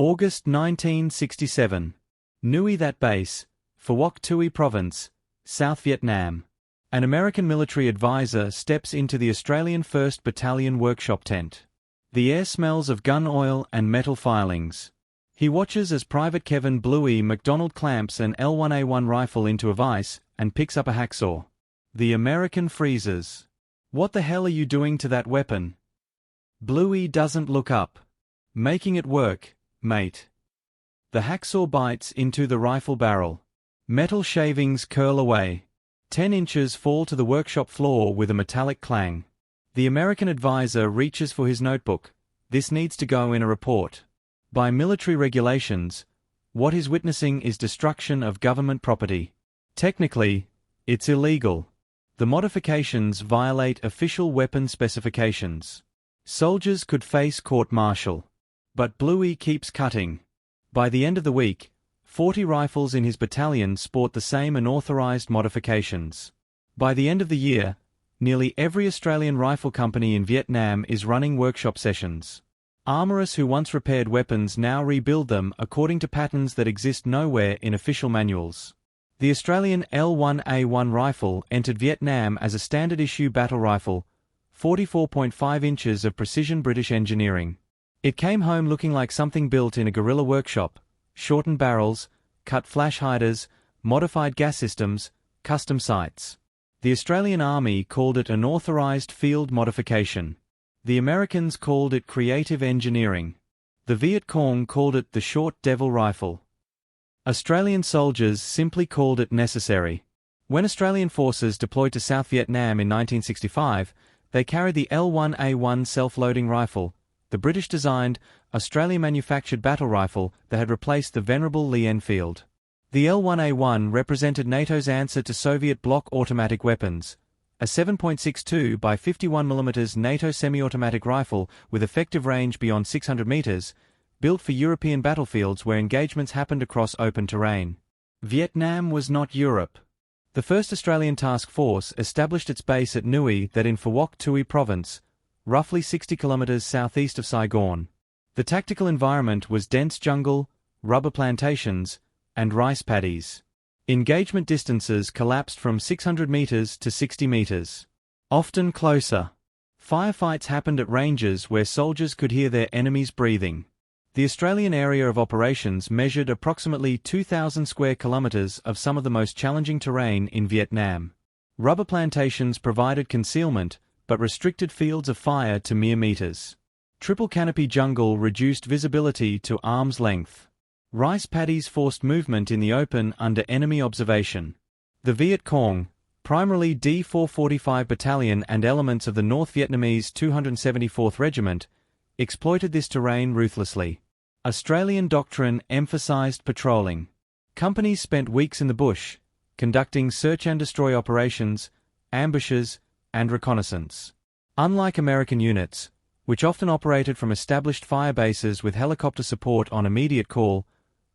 August 1967. Nui Dat Base, Phuoc Tuy Province, South Vietnam. An American military advisor steps into the Australian 1st Battalion workshop tent. The air smells of gun oil and metal filings. He watches as Private Kevin Bluey McDonald clamps an L1A1 rifle into a vise and picks up a hacksaw. The American freezes. "What the hell are you doing to that weapon?" Bluey doesn't look up. "Making it work, mate." The hacksaw bites into the rifle barrel. Metal shavings curl away. 10 inches fall to the workshop floor with a metallic clang. The American advisor reaches for his notebook. This needs to go in a report. By military regulations, what he's witnessing is destruction of government property. Technically, it's illegal. The modifications violate official weapon specifications. Soldiers could face court-martial. But Bluey keeps cutting. By the end of the week, 40 rifles in his battalion sport the same unauthorized modifications. By the end of the year, nearly every Australian rifle company in Vietnam is running workshop sessions. Armorers who once repaired weapons now rebuild them according to patterns that exist nowhere in official manuals. The Australian L1A1 rifle entered Vietnam as a standard-issue battle rifle, 44.5 inches of precision British engineering. It came home looking like something built in a guerrilla workshop: shortened barrels, cut flash hiders, modified gas systems, custom sights. The Australian Army called it an authorized field modification. The Americans called it creative engineering. The Viet Cong called it the short devil rifle. Australian soldiers simply called it necessary. When Australian forces deployed to South Vietnam in 1965, they carried the L1A1 self-loading rifle, the British-designed, Australian-manufactured battle rifle that had replaced the venerable Lee Enfield. The L1A1 represented NATO's answer to Soviet block automatic weapons, a 7.62 by 51mm NATO semi-automatic rifle with effective range beyond 600 meters, built for European battlefields where engagements happened across open terrain. Vietnam was not Europe. The 1st Australian Task Force established its base at Nui Dat in Phuoc Tuy Province, roughly 60 kilometers southeast of Saigon. The tactical environment was dense jungle, rubber plantations, and rice paddies. Engagement distances collapsed from 600 meters to 60 meters. Often closer. Firefights happened at ranges where soldiers could hear their enemies breathing. The Australian area of operations measured approximately 2,000 square kilometers of some of the most challenging terrain in Vietnam. Rubber plantations provided concealment, but restricted fields of fire to mere meters. Triple canopy jungle reduced visibility to arm's length. Rice paddies forced movement in the open under enemy observation. The Viet Cong, primarily D445 Battalion and elements of the North Vietnamese 274th Regiment, exploited this terrain ruthlessly. Australian doctrine emphasized patrolling. Companies spent weeks in the bush, conducting search-and-destroy operations, ambushes, and reconnaissance. Unlike American units, which often operated from established fire bases with helicopter support on immediate call,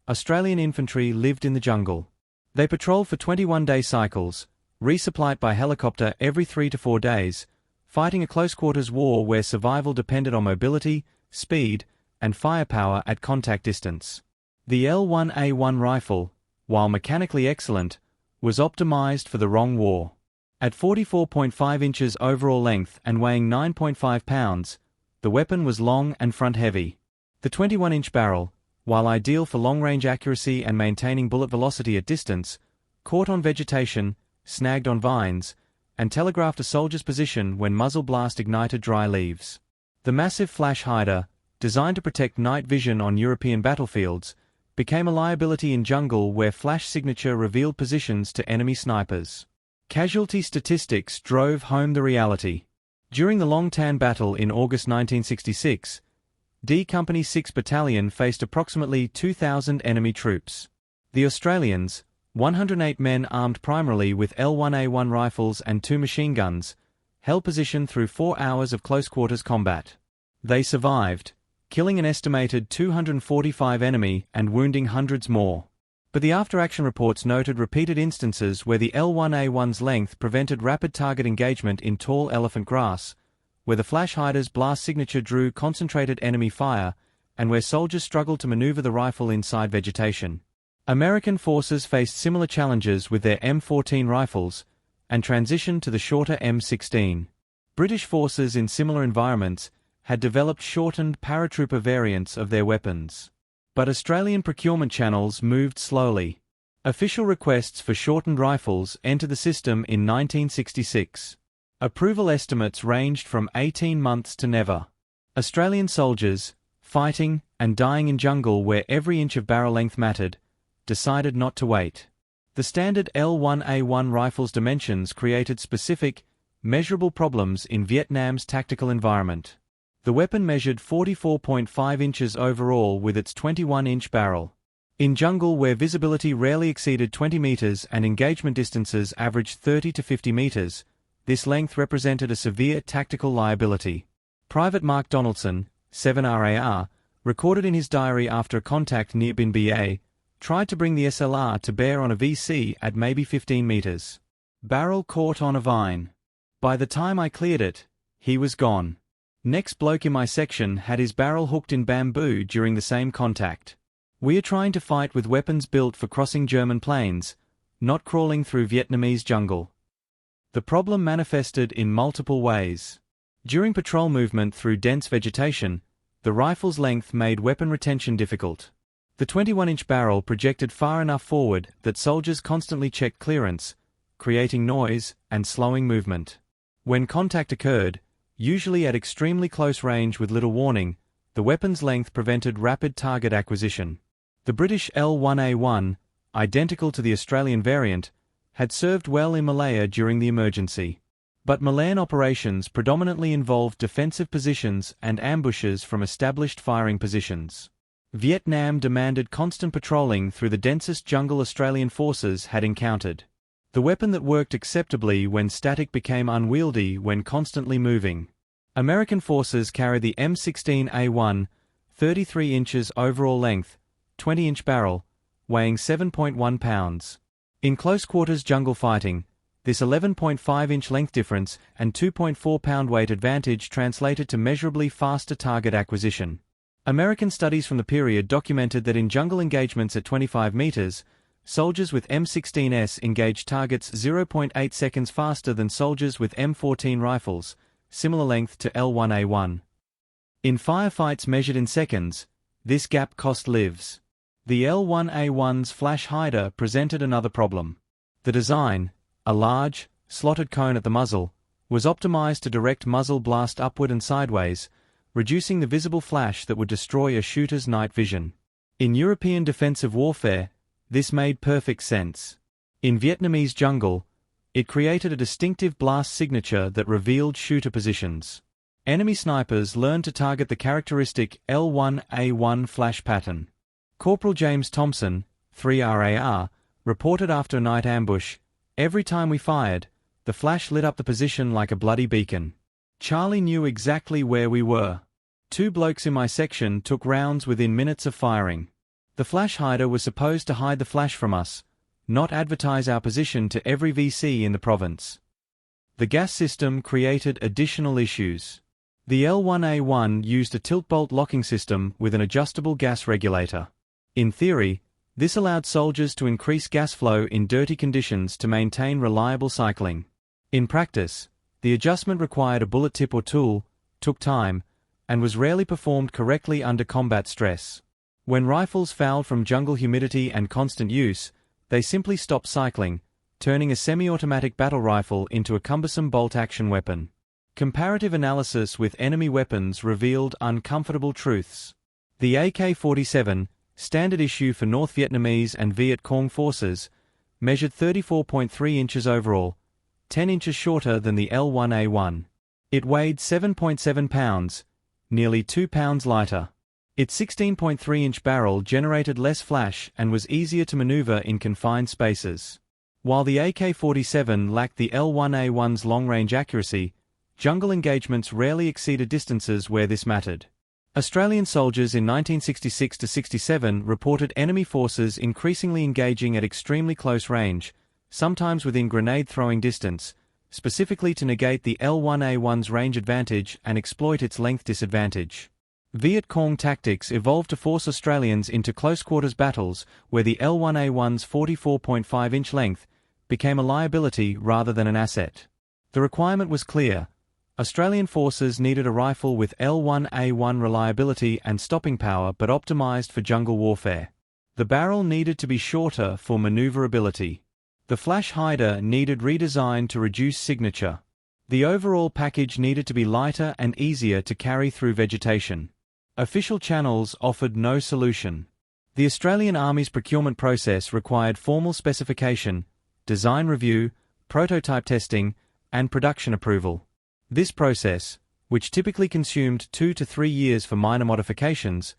Australian infantry lived in the jungle. They patrolled for 21-day cycles, resupplied by helicopter every 3 to 4 days, fighting a close-quarters war where survival depended on mobility, speed, and firepower at contact distance. The L1A1 rifle, while mechanically excellent, was optimized for the wrong war. At 44.5 inches overall length and weighing 9.5 pounds, the weapon was long and front-heavy. The 21-inch barrel, while ideal for long-range accuracy and maintaining bullet velocity at distance, caught on vegetation, snagged on vines, and telegraphed a soldier's position when muzzle blast ignited dry leaves. The massive flash hider, designed to protect night vision on European battlefields, became a liability in jungle where flash signature revealed positions to enemy snipers. Casualty statistics drove home the reality. During the Long Tan Battle in August 1966, D Company 6 Battalion faced approximately 2,000 enemy troops. The Australians, 108 men armed primarily with L1A1 rifles and 2 machine guns, held position through 4 hours of close-quarters combat. They survived, killing an estimated 245 enemy and wounding hundreds more. But the after-action reports noted repeated instances where the L1A1's length prevented rapid target engagement in tall elephant grass, where the flash hider's blast signature drew concentrated enemy fire, and where soldiers struggled to maneuver the rifle inside vegetation. American forces faced similar challenges with their M14 rifles, and transitioned to the shorter M16. British forces in similar environments had developed shortened paratrooper variants of their weapons. But Australian procurement channels moved slowly. Official requests for shortened rifles entered the system in 1966. Approval estimates ranged from 18 months to never. Australian soldiers, fighting and dying in jungle where every inch of barrel length mattered, decided not to wait. The standard L1A1 rifle's dimensions created specific, measurable problems in Vietnam's tactical environment. The weapon measured 44.5 inches overall with its 21-inch barrel. In jungle where visibility rarely exceeded 20 meters and engagement distances averaged 30 to 50 meters, this length represented a severe tactical liability. Private Mark Donaldson, 7RAR, recorded in his diary after a contact near Bin Ba, tried to bring the SLR to bear on a VC at maybe 15 meters. Barrel caught on a vine. By the time I cleared it, he was gone. Next bloke in my section had his barrel hooked in bamboo during the same contact. We are trying to fight with weapons built for crossing German plains, not crawling through Vietnamese jungle. The problem manifested in multiple ways. During patrol movement through dense vegetation, the rifle's length made weapon retention difficult. The 21-inch barrel projected far enough forward that soldiers constantly checked clearance, creating noise and slowing movement. When contact occurred, usually at extremely close range with little warning, the weapon's length prevented rapid target acquisition. The British L1A1, identical to the Australian variant, had served well in Malaya during the emergency. But Malayan operations predominantly involved defensive positions and ambushes from established firing positions. Vietnam demanded constant patrolling through the densest jungle Australian forces had encountered. The weapon that worked acceptably when static became unwieldy when constantly moving. American forces carried the M16A1, 33 inches overall length, 20-inch barrel, weighing 7.1 pounds. In close-quarters jungle fighting, this 11.5-inch length difference and 2.4-pound weight advantage translated to measurably faster target acquisition. American studies from the period documented that in jungle engagements at 25 meters, soldiers with M16s engaged targets 0.8 seconds faster than soldiers with M14 rifles, similar length to L1A1. In firefights measured in seconds, this gap cost lives. The L1A1's flash hider presented another problem. The design, a large, slotted cone at the muzzle, was optimized to direct muzzle blast upward and sideways, reducing the visible flash that would destroy a shooter's night vision. In European defensive warfare, this made perfect sense. In Vietnamese jungle, it created a distinctive blast signature that revealed shooter positions. Enemy snipers learned to target the characteristic L1A1 flash pattern. Corporal James Thompson, 3RAR, reported after a night ambush, "Every time we fired, the flash lit up the position like a bloody beacon. Charlie knew exactly where we were. 2 blokes in my section took rounds within minutes of firing. The flash hider was supposed to hide the flash from us, not advertise our position to every VC in the province." The gas system created additional issues. The L1A1 used a tilt-bolt locking system with an adjustable gas regulator. In theory, this allowed soldiers to increase gas flow in dirty conditions to maintain reliable cycling. In practice, the adjustment required a bullet tip or tool, took time, and was rarely performed correctly under combat stress. When rifles fouled from jungle humidity and constant use, they simply stopped cycling, turning a semi-automatic battle rifle into a cumbersome bolt-action weapon. Comparative analysis with enemy weapons revealed uncomfortable truths. The AK-47, standard issue for North Vietnamese and Viet Cong forces, measured 34.3 inches overall, 10 inches shorter than the L1A1. It weighed 7.7 pounds, nearly 2 pounds lighter. Its 16.3-inch barrel generated less flash and was easier to maneuver in confined spaces. While the AK-47 lacked the L1A1's long-range accuracy, jungle engagements rarely exceeded distances where this mattered. Australian soldiers in 1966–67 reported enemy forces increasingly engaging at extremely close range, sometimes within grenade-throwing distance, specifically to negate the L1A1's range advantage and exploit its length disadvantage. Viet Cong tactics evolved to force Australians into close-quarters battles where the L1A1's 44.5-inch length became a liability rather than an asset. The requirement was clear. Australian forces needed a rifle with L1A1 reliability and stopping power but optimized for jungle warfare. The barrel needed to be shorter for maneuverability. The flash hider needed redesign to reduce signature. The overall package needed to be lighter and easier to carry through vegetation. Official channels offered no solution. The Australian Army's procurement process required formal specification, design review, prototype testing, and production approval. This process, which typically consumed 2 to 3 years for minor modifications,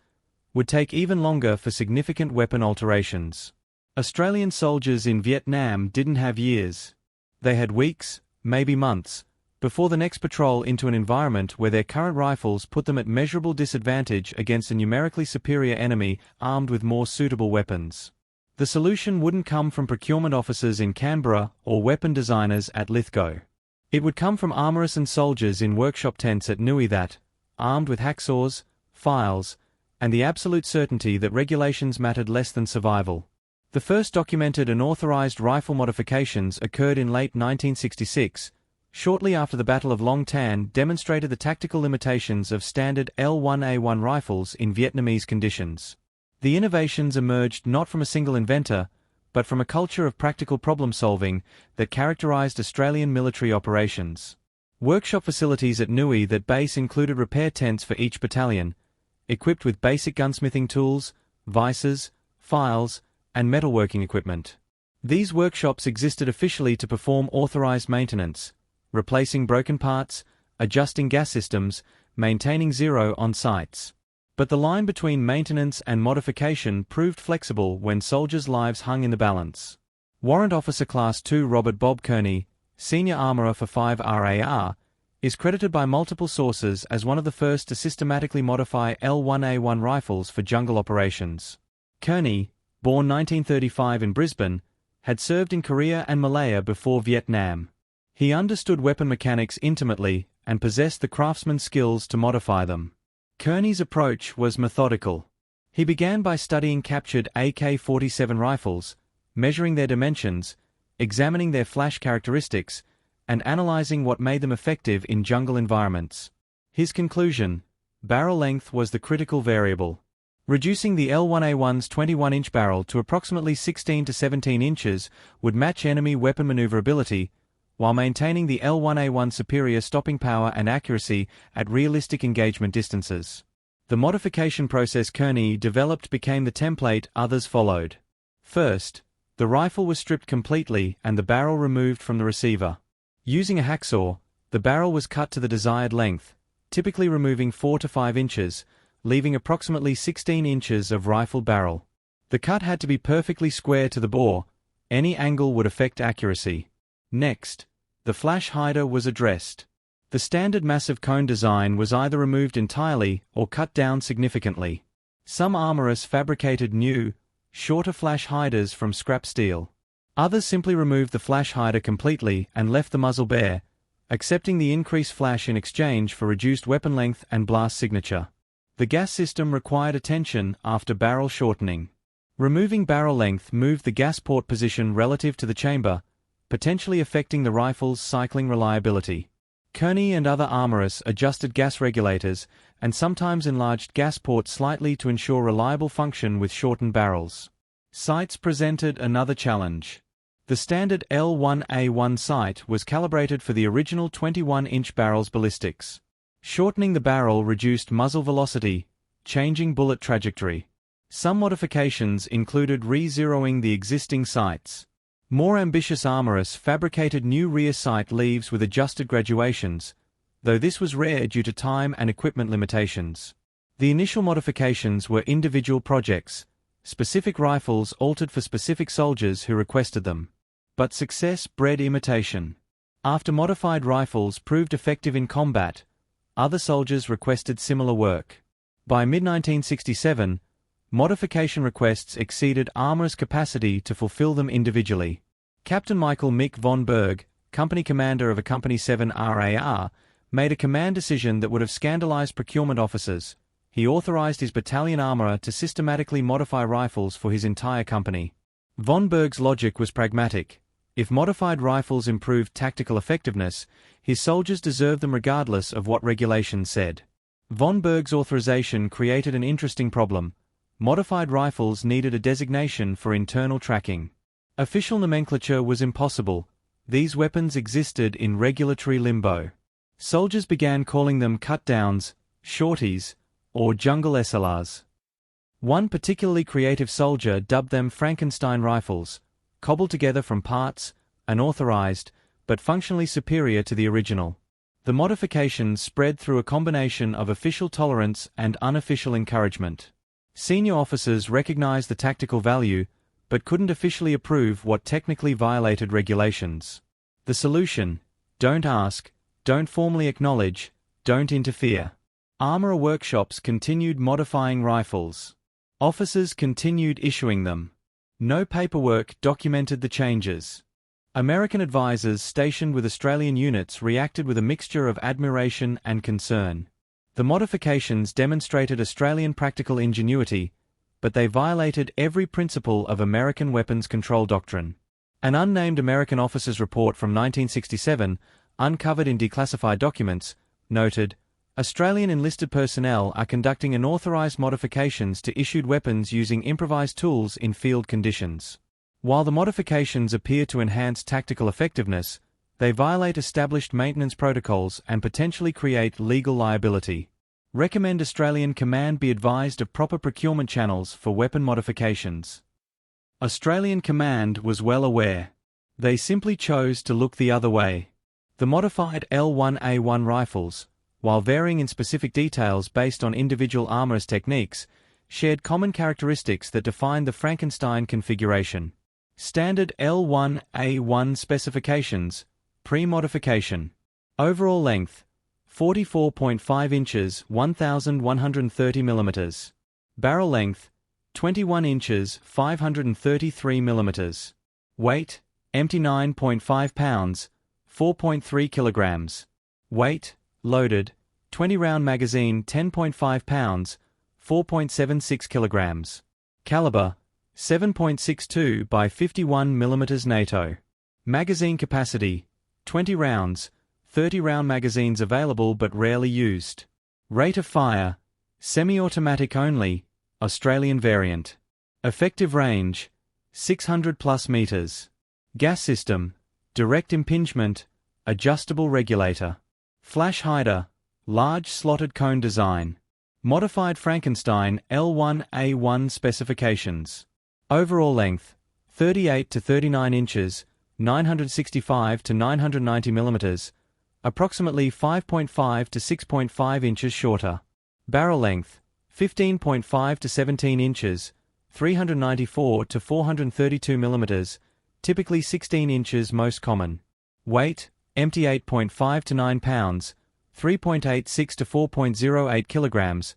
would take even longer for significant weapon alterations. Australian soldiers in Vietnam didn't have years. They had weeks, maybe months, before the next patrol into an environment where their current rifles put them at measurable disadvantage against a numerically superior enemy armed with more suitable weapons. The solution wouldn't come from procurement officers in Canberra or weapon designers at Lithgow. It would come from armourers and soldiers in workshop tents at Nui Dat, armed with hacksaws, files, and the absolute certainty that regulations mattered less than survival. The first documented and authorised rifle modifications occurred in late 1966, shortly after the Battle of Long Tan demonstrated the tactical limitations of standard L1A1 rifles in Vietnamese conditions. The innovations emerged not from a single inventor, but from a culture of practical problem-solving that characterized Australian military operations. Workshop facilities at Nui Dat base included repair tents for each battalion, equipped with basic gunsmithing tools, vices, files, and metalworking equipment. These workshops existed officially to perform authorized maintenance, replacing broken parts, adjusting gas systems, maintaining zero on sites. But the line between maintenance and modification proved flexible when soldiers' lives hung in the balance. Warrant Officer Class II Robert Bob Kearney, Senior Armourer for 5 RAR, is credited by multiple sources as one of the first to systematically modify L1A1 rifles for jungle operations. Kearney, born 1935 in Brisbane, had served in Korea and Malaya before Vietnam. He understood weapon mechanics intimately and possessed the craftsman's skills to modify them. Kearney's approach was methodical. He began by studying captured AK-47 rifles, measuring their dimensions, examining their flash characteristics, and analyzing what made them effective in jungle environments. His conclusion: barrel length was the critical variable. Reducing the L1A1's 21-inch barrel to approximately 16 to 17 inches would match enemy weapon maneuverability, while maintaining the L1A1's superior stopping power and accuracy at realistic engagement distances. The modification process Kearney developed became the template others followed. First, the rifle was stripped completely and the barrel removed from the receiver. Using a hacksaw, the barrel was cut to the desired length, typically removing 4 to 5 inches, leaving approximately 16 inches of rifle barrel. The cut had to be perfectly square to the bore. Any angle would affect accuracy. Next, the flash hider was addressed. The standard massive cone design was either removed entirely or cut down significantly. Some armourers fabricated new, shorter flash hiders from scrap steel. Others simply removed the flash hider completely and left the muzzle bare, accepting the increased flash in exchange for reduced weapon length and blast signature. The gas system required attention after barrel shortening. Removing barrel length moved the gas port position relative to the chamber, potentially affecting the rifle's cycling reliability. Kearney and other armourers adjusted gas regulators and sometimes enlarged gas ports slightly to ensure reliable function with shortened barrels. Sights presented another challenge. The standard L1A1 sight was calibrated for the original 21-inch barrel's ballistics. Shortening the barrel reduced muzzle velocity, changing bullet trajectory. Some modifications included re-zeroing the existing sights. More ambitious armourers fabricated new rear sight leaves with adjusted graduations, though this was rare due to time and equipment limitations. The initial modifications were individual projects, specific rifles altered for specific soldiers who requested them. But success bred imitation. After modified rifles proved effective in combat, other soldiers requested similar work. By mid-1967, modification requests exceeded armourers' capacity to fulfill them individually. Captain Michael Mick von Berg, company commander of a Company 7 RAR, made a command decision that would have scandalized procurement officers. he authorized his battalion armorer to systematically modify rifles for his entire company. Von Berg's logic was pragmatic. If modified rifles improved tactical effectiveness, his soldiers deserved them regardless of what regulations said. Von Berg's authorization created an interesting problem. Modified rifles needed a designation for internal tracking. Official nomenclature was impossible. These weapons existed in regulatory limbo. Soldiers began calling them cut-downs, shorties, or jungle SLRs. One particularly creative soldier dubbed them Frankenstein rifles, cobbled together from parts, unauthorized, but functionally superior to the original. The modifications spread through a combination of official tolerance and unofficial encouragement. Senior officers recognized the tactical value, but couldn't officially approve what technically violated regulations. The solution: don't ask, don't formally acknowledge, don't interfere. Armorer workshops continued modifying rifles. Officers continued issuing them. No paperwork documented the changes. American advisors stationed with Australian units reacted with a mixture of admiration and concern. The modifications demonstrated Australian practical ingenuity, but they violated every principle of American weapons control doctrine. An unnamed American officer's report from 1967, uncovered in declassified documents, noted, Australian enlisted personnel are conducting unauthorized modifications to issued weapons using improvised tools in field conditions. While the modifications appear to enhance tactical effectiveness, they violate established maintenance protocols and potentially create legal liability. Recommend Australian Command be advised of proper procurement channels for weapon modifications. Australian Command was well aware. They simply chose to look the other way. The modified L1A1 rifles, while varying in specific details based on individual armorers' techniques, shared common characteristics that defined the Frankenstein configuration. Standard L1A1 specifications, pre-modification. Overall length, 44.5 inches 1,130 mm. Barrel length, 21 inches 533 mm. Weight, empty 9.5 pounds, 4.3 kilograms. Weight, loaded, 20-round magazine 10.5 pounds, 4.76 kilograms. Caliber, 7.62 by 51 mm NATO. Magazine capacity, 20 rounds, 30-round magazines available but rarely used. Rate of fire, semi-automatic only, Australian variant. Effective range, 600 plus meters. Gas system, direct impingement, adjustable regulator. Flash hider, large slotted cone design. Modified Frankenstein L1A1 specifications. Overall length, 38 to 39 inches, 965 to 990 mm, approximately 5.5 to 6.5 inches shorter. Barrel length, 15.5 to 17 inches, 394 to 432 mm, typically 16 inches most common. Weight, empty 8.5 to 9 pounds, 3.86 to 4.08 kilograms,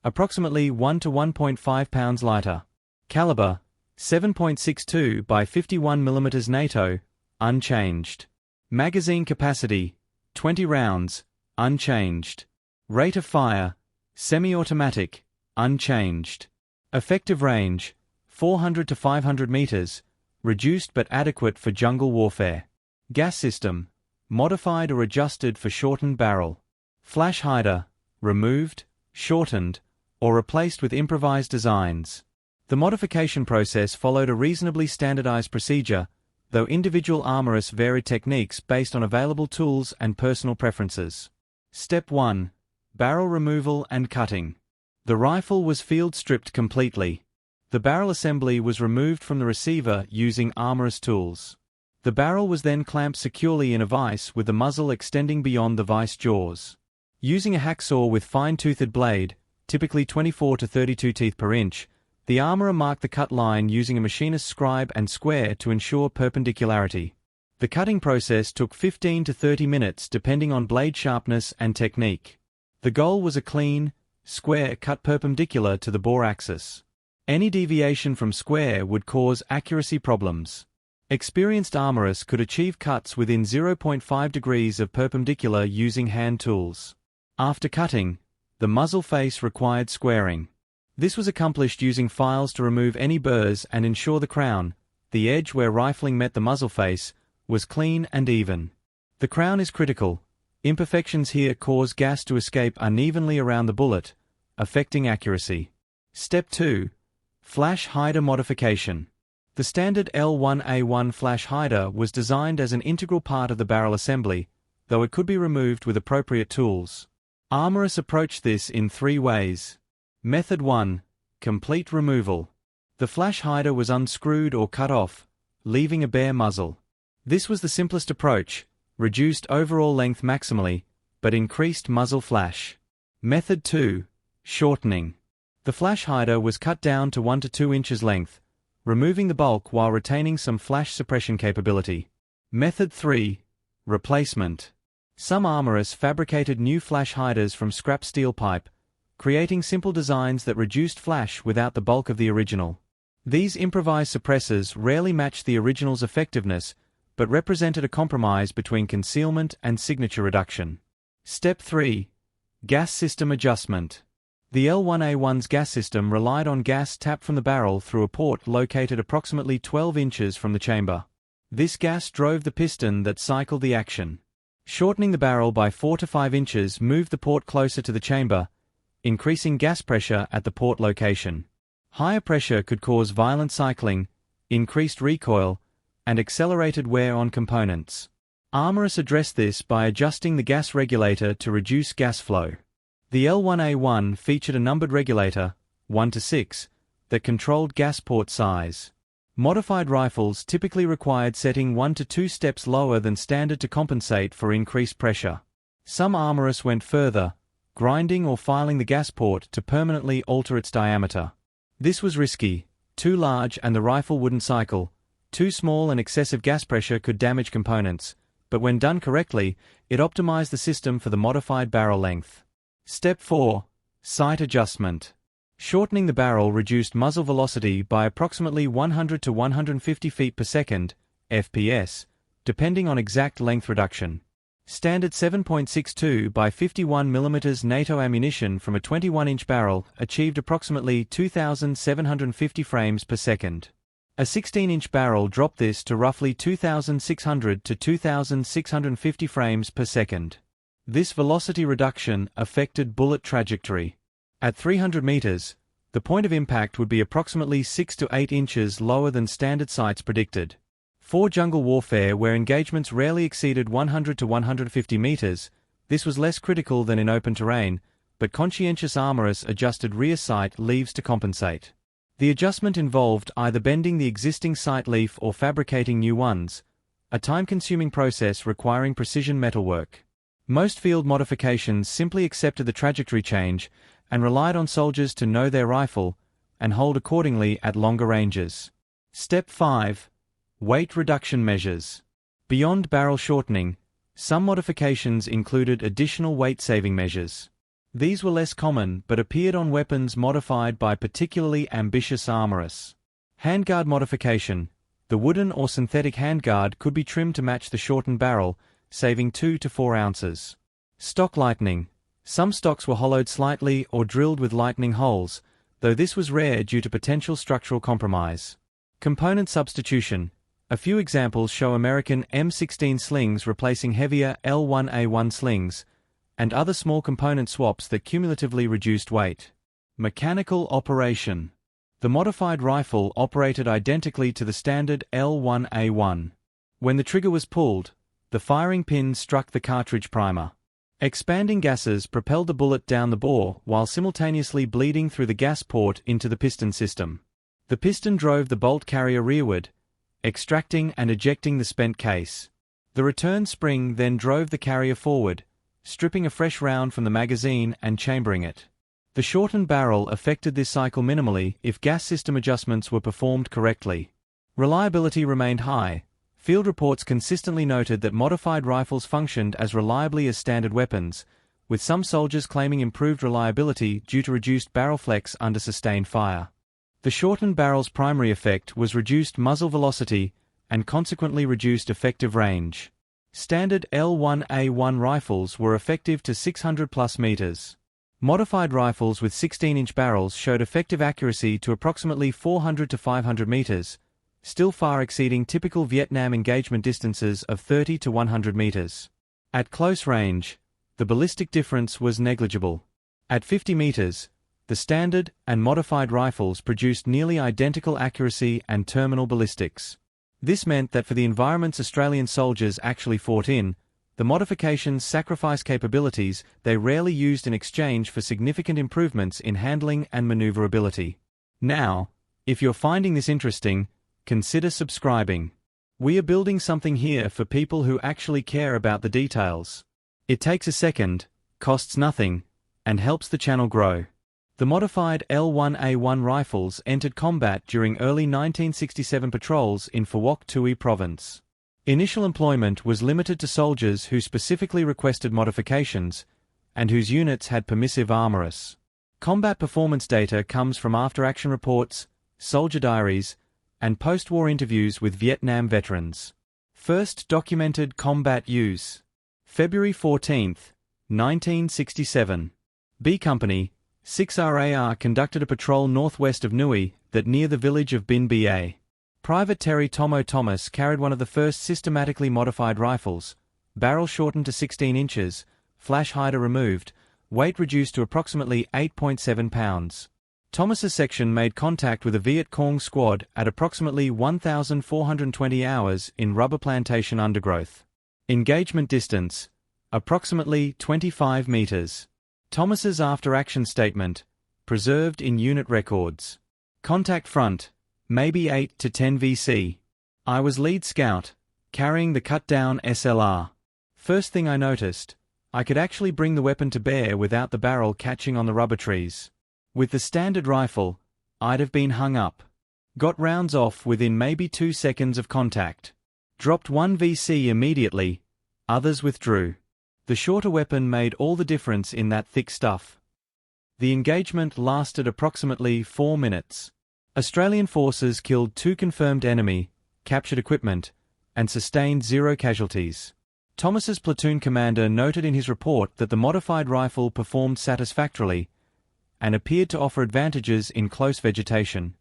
approximately 1 to 1.5 pounds lighter. Caliber, 7.62 by 51 mm NATO, unchanged. Magazine capacity, 20 rounds, unchanged. Rate of fire, semi-automatic, unchanged. Effective range, 400 to 500 meters, reduced but adequate for jungle warfare. Gas system, modified or adjusted for shortened barrel. Flash hider, removed, shortened, or replaced with improvised designs. The modification process followed a reasonably standardized procedure, though individual armorers varied techniques based on available tools and personal preferences. Step 1. Barrel removal and cutting. The rifle was field stripped completely. The barrel assembly was removed from the receiver using armorer's tools. The barrel was then clamped securely in a vise with the muzzle extending beyond the vise jaws. Using a hacksaw with fine-toothed blade, typically 24 to 32 teeth per inch, the armorer marked the cut line using a machinist's scribe and square to ensure perpendicularity. The cutting process took 15 to 30 minutes depending on blade sharpness and technique. The goal was a clean, square cut perpendicular to the bore axis. Any deviation from square would cause accuracy problems. Experienced armorers could achieve cuts within 0.5 degrees of perpendicular using hand tools. After cutting, The muzzle face required squaring. This was accomplished using files to remove any burrs and ensure the crown, the edge where rifling met the muzzle face, was clean and even. The crown is critical. Imperfections here cause gas to escape unevenly around the bullet, affecting accuracy. Step 2. Flash hider modification. The standard L1A1 flash hider was designed as an integral part of the barrel assembly, though it could be removed with appropriate tools. Armorists approached this in 3 ways. Method 1. Complete removal. The flash hider was unscrewed or cut off, leaving a bare muzzle. This was the simplest approach, reduced overall length maximally, but increased muzzle flash. Method 2. Shortening. The flash hider was cut down to 1 to 2 inches length, removing the bulk while retaining some flash suppression capability. Method 3. Replacement. Some armorists fabricated new flash hiders from scrap steel pipe, creating simple designs that reduced flash without the bulk of the original. These improvised suppressors rarely matched the original's effectiveness, but represented a compromise between concealment and signature reduction. Step 3. Gas system adjustment. The L1A1's gas system relied on gas tapped from the barrel through a port located approximately 12 inches from the chamber. This gas drove the piston that cycled the action. Shortening the barrel by 4 to 5 inches moved the port closer to the chamber, increasing gas pressure at the port location. Higher pressure could cause violent cycling, increased recoil, and accelerated wear on components. Armorists addressed this by adjusting the gas regulator to reduce gas flow. The L1A1 featured a numbered regulator, 1 to 6, that controlled gas port size. Modified rifles typically required setting 1 to 2 steps lower than standard to compensate for increased pressure. Some armorists went further, grinding or filing the gas port to permanently alter its diameter. This was risky. Too large and the rifle wouldn't cycle. Too small and excessive gas pressure could damage components, but when done correctly, it optimized the system for the modified barrel length. Step 4. Sight adjustment. Shortening the barrel reduced muzzle velocity by approximately 100 to 150 feet per second, FPS, depending on exact length reduction. Standard 7.62 by 51 mm NATO ammunition from a 21-inch barrel achieved approximately 2,750 frames per second. A 16-inch barrel dropped this to roughly 2,600 to 2,650 frames per second. This velocity reduction affected bullet trajectory. At 300 meters, the point of impact would be approximately 6 to 8 inches lower than standard sights predicted. For jungle warfare where engagements rarely exceeded 100 to 150 meters, this was less critical than in open terrain, but conscientious armorists adjusted rear sight leaves to compensate. The adjustment involved either bending the existing sight leaf or fabricating new ones, a time-consuming process requiring precision metalwork. Most field modifications simply accepted the trajectory change and relied on soldiers to know their rifle and hold accordingly at longer ranges. Step 5. Weight reduction measures. Beyond barrel shortening, some modifications included additional weight-saving measures. These were less common but appeared on weapons modified by particularly ambitious armorists. Handguard modification. The wooden or synthetic handguard could be trimmed to match the shortened barrel, saving 2 to 4 ounces. Stock lightening. Some stocks were hollowed slightly or drilled with lightning holes, though this was rare due to potential structural compromise. Component substitution. A few examples show American M16 slings replacing heavier L1A1 slings, and other small component swaps that cumulatively reduced weight. Mechanical operation. The modified rifle operated identically to the standard L1A1. When the trigger was pulled, the firing pin struck the cartridge primer. Expanding gases propelled the bullet down the bore while simultaneously bleeding through the gas port into the piston system. The piston drove the bolt carrier rearward, extracting and ejecting the spent case. The return spring then drove the carrier forward, stripping a fresh round from the magazine and chambering it. The shortened barrel affected this cycle minimally if gas system adjustments were performed correctly. Reliability remained high. Field reports consistently noted that modified rifles functioned as reliably as standard weapons, with some soldiers claiming improved reliability due to reduced barrel flex under sustained fire. The shortened barrel's primary effect was reduced muzzle velocity and consequently reduced effective range. Standard L1A1 rifles were effective to 600 plus meters. Modified rifles with 16-inch barrels showed effective accuracy to approximately 400 to 500 meters, still far exceeding typical Vietnam engagement distances of 30 to 100 meters. At close range, the ballistic difference was negligible. At 50 meters, the standard and modified rifles produced nearly identical accuracy and terminal ballistics. This meant that for the environments Australian soldiers actually fought in, the modifications sacrificed capabilities they rarely used in exchange for significant improvements in handling and maneuverability. Now, if you're finding this interesting, consider subscribing. We are building something here for people who actually care about the details. It takes a second, costs nothing, and helps the channel grow. The modified L1A1 rifles entered combat during early 1967 patrols in Phuoc Tuy Province. Initial employment was limited to soldiers who specifically requested modifications, and whose units had permissive armorers. Combat performance data comes from after-action reports, soldier diaries, and post-war interviews with Vietnam veterans. First documented combat use. February 14, 1967. B Company, 6 RAR conducted a patrol northwest of Nui Dat near the village of Bin Ba. Private Terry Tomo Thomas carried one of the first systematically modified rifles, barrel shortened to 16 inches, flash hider removed, weight reduced to approximately 8.7 pounds. Thomas's section made contact with a Viet Cong squad at approximately 1,420 hours in rubber plantation undergrowth. Engagement distance, approximately 25 meters. Thomas's after-action statement, preserved in unit records. Contact front, maybe 8 to 10 VC. I was lead scout, carrying the cut-down SLR. First thing I noticed, I could actually bring the weapon to bear without the barrel catching on the rubber trees. With the standard rifle, I'd have been hung up. Got rounds off within maybe 2 seconds of contact. Dropped 1 VC immediately, others withdrew. The shorter weapon made all the difference in that thick stuff. The engagement lasted approximately 4 minutes. Australian forces killed 2 confirmed enemy, captured equipment, and sustained 0 casualties. Thomas's platoon commander noted in his report that the modified rifle performed satisfactorily and appeared to offer advantages in close vegetation.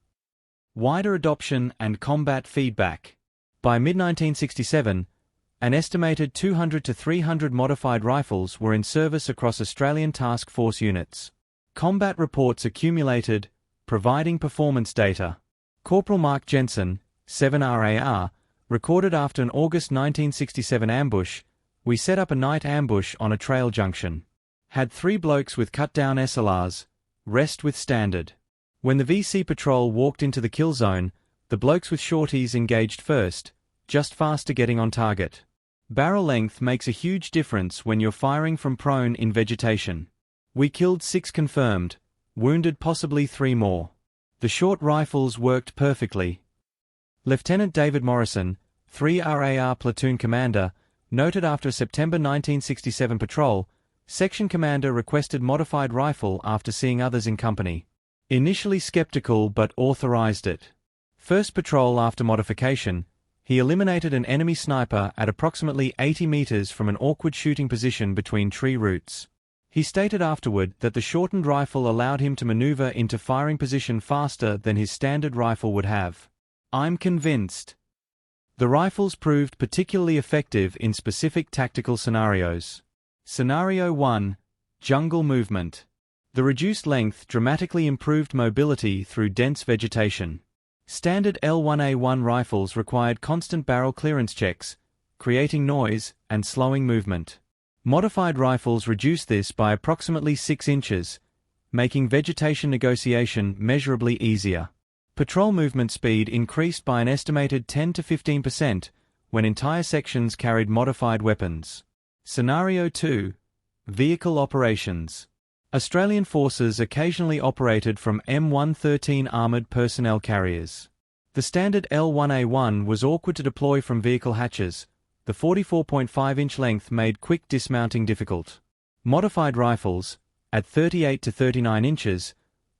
Wider adoption and combat feedback. By mid-1967, an estimated 200 to 300 modified rifles were in service across Australian task force units. Combat reports accumulated, providing performance data. Corporal Mark Jensen, 7 RAR, recorded after an August 1967 ambush, we set up a night ambush on a trail junction. Had 3 blokes with cut-down SLRs, rest with standard. When the VC patrol walked into the kill zone, the blokes with shorties engaged first, just faster getting on target. Barrel length makes a huge difference when you're firing from prone in vegetation. We killed 6 confirmed, wounded possibly 3 more. The short rifles worked perfectly. Lieutenant David Morrison, 3 RAR platoon commander, noted after a September 1967 patrol, section commander requested modified rifle after seeing others in company. Initially skeptical but authorized it. First patrol after modification, he eliminated an enemy sniper at approximately 80 meters from an awkward shooting position between tree roots. He stated afterward that the shortened rifle allowed him to maneuver into firing position faster than his standard rifle would have. I'm convinced. The rifles proved particularly effective in specific tactical scenarios. Scenario 1. Jungle movement. The reduced length dramatically improved mobility through dense vegetation. Standard L1A1 rifles required constant barrel clearance checks, creating noise and slowing movement. Modified rifles reduced this by approximately 6 inches, making vegetation negotiation measurably easier. Patrol movement speed increased by an estimated 10 to 15% when entire sections carried modified weapons. Scenario 2. Vehicle operations. Australian forces occasionally operated from M113 armoured personnel carriers. The standard L1A1 was awkward to deploy from vehicle hatches. The 44.5-inch length made quick dismounting difficult. Modified rifles, at 38 to 39 inches,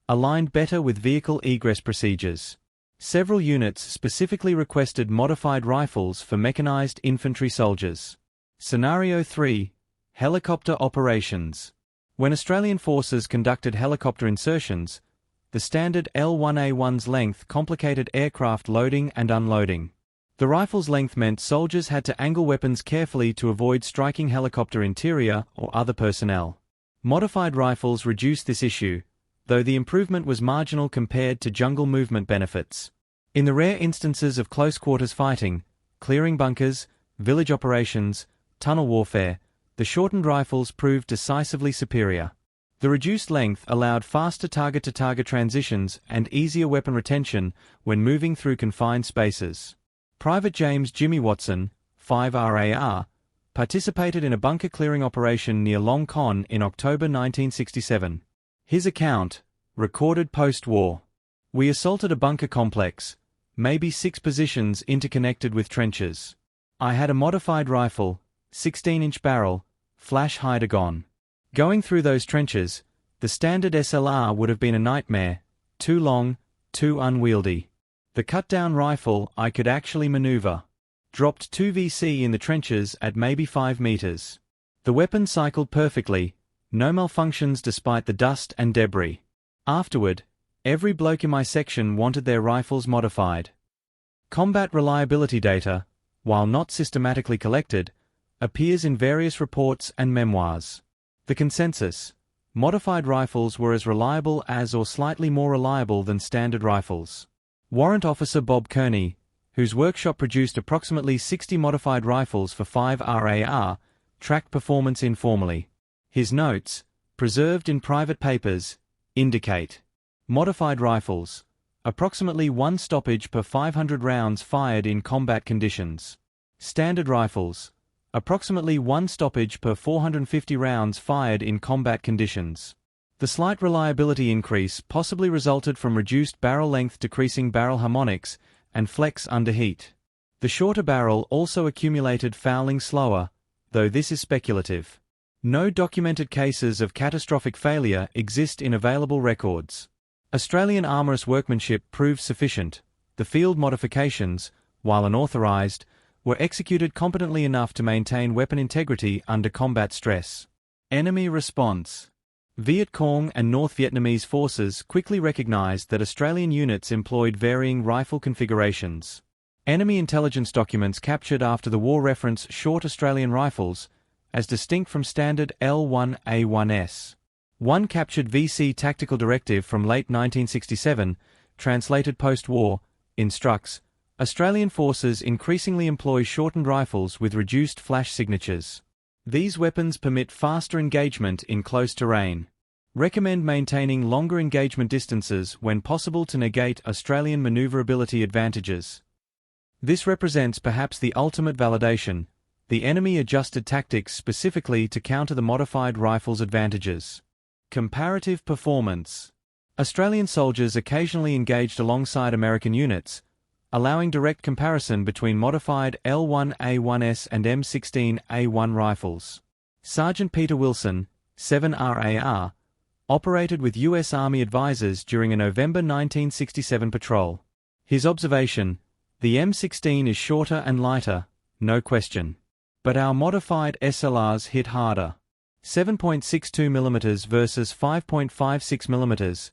aligned better with vehicle egress procedures. Several units specifically requested modified rifles for mechanized infantry soldiers. Scenario 3. Helicopter operations. When Australian forces conducted helicopter insertions, the standard L1A1's length complicated aircraft loading and unloading. The rifle's length meant soldiers had to angle weapons carefully to avoid striking helicopter interior or other personnel. Modified rifles reduced this issue, though the improvement was marginal compared to jungle movement benefits. In the rare instances of close-quarters fighting, clearing bunkers, village operations, tunnel warfare, the shortened rifles proved decisively superior. The reduced length allowed faster target-to-target transitions and easier weapon retention when moving through confined spaces. Private James "Jimmy" Watson, 5RAR, participated in a bunker-clearing operation near Long Con in October 1967. His account, recorded post-war. "We assaulted a bunker complex, maybe 6 positions interconnected with trenches. I had a modified rifle, 16-inch barrel, flash hider-gun. Going through those trenches, the standard SLR would have been a nightmare, too long, too unwieldy. The cut-down rifle I could actually maneuver. Dropped 2 VC in the trenches at maybe 5 meters. The weapon cycled perfectly, no malfunctions despite the dust and debris. Afterward, every bloke in my section wanted their rifles modified." Combat reliability data, while not systematically collected, appears in various reports and memoirs. The consensus: modified rifles were as reliable as or slightly more reliable than standard rifles. Warrant Officer Bob Kearney, whose workshop produced approximately 60 modified rifles for 5RAR, tracked performance informally. His notes, preserved in private papers, indicate modified rifles, approximately 1 stoppage per 500 rounds fired in combat conditions. Standard rifles, approximately 1 stoppage per 450 rounds fired in combat conditions. The slight reliability increase possibly resulted from reduced barrel length decreasing barrel harmonics and flex under heat. The shorter barrel also accumulated fouling slower, though this is speculative. No documented cases of catastrophic failure exist in available records. Australian armorous workmanship proved sufficient. The field modifications, while unauthorized, were executed competently enough to maintain weapon integrity under combat stress. Enemy response. Viet Cong and North Vietnamese forces quickly recognized that Australian units employed varying rifle configurations. Enemy intelligence documents captured after the war reference short Australian rifles, as distinct from standard L1A1s. One captured VC Tactical Directive from late 1967, translated post-war, instructs, Australian forces increasingly employ shortened rifles with reduced flash signatures. These weapons permit faster engagement in close terrain. Recommend maintaining longer engagement distances when possible to negate Australian maneuverability advantages. This represents perhaps the ultimate validation. The enemy adjusted tactics specifically to counter the modified rifle's advantages. Comparative performance. Australian soldiers occasionally engaged alongside American units, allowing direct comparison between modified L1A1s and M16A1 rifles. Sergeant Peter Wilson, 7RAR, operated with U.S. Army advisors during a November 1967 patrol. His observation: the M16 is shorter and lighter, no question. But our modified SLRs hit harder. 7.62 mm versus 5.56 mm.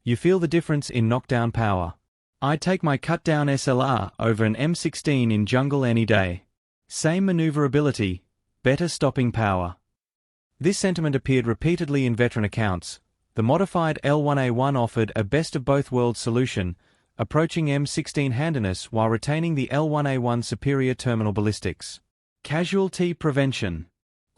You feel the difference in knockdown power. I'd take my cut-down SLR over an M16 in jungle any day. Same maneuverability, better stopping power. This sentiment appeared repeatedly in veteran accounts. The modified L1A1 offered a best-of-both-worlds solution, approaching M16 handiness while retaining the L1A1 superior terminal ballistics. Casualty prevention.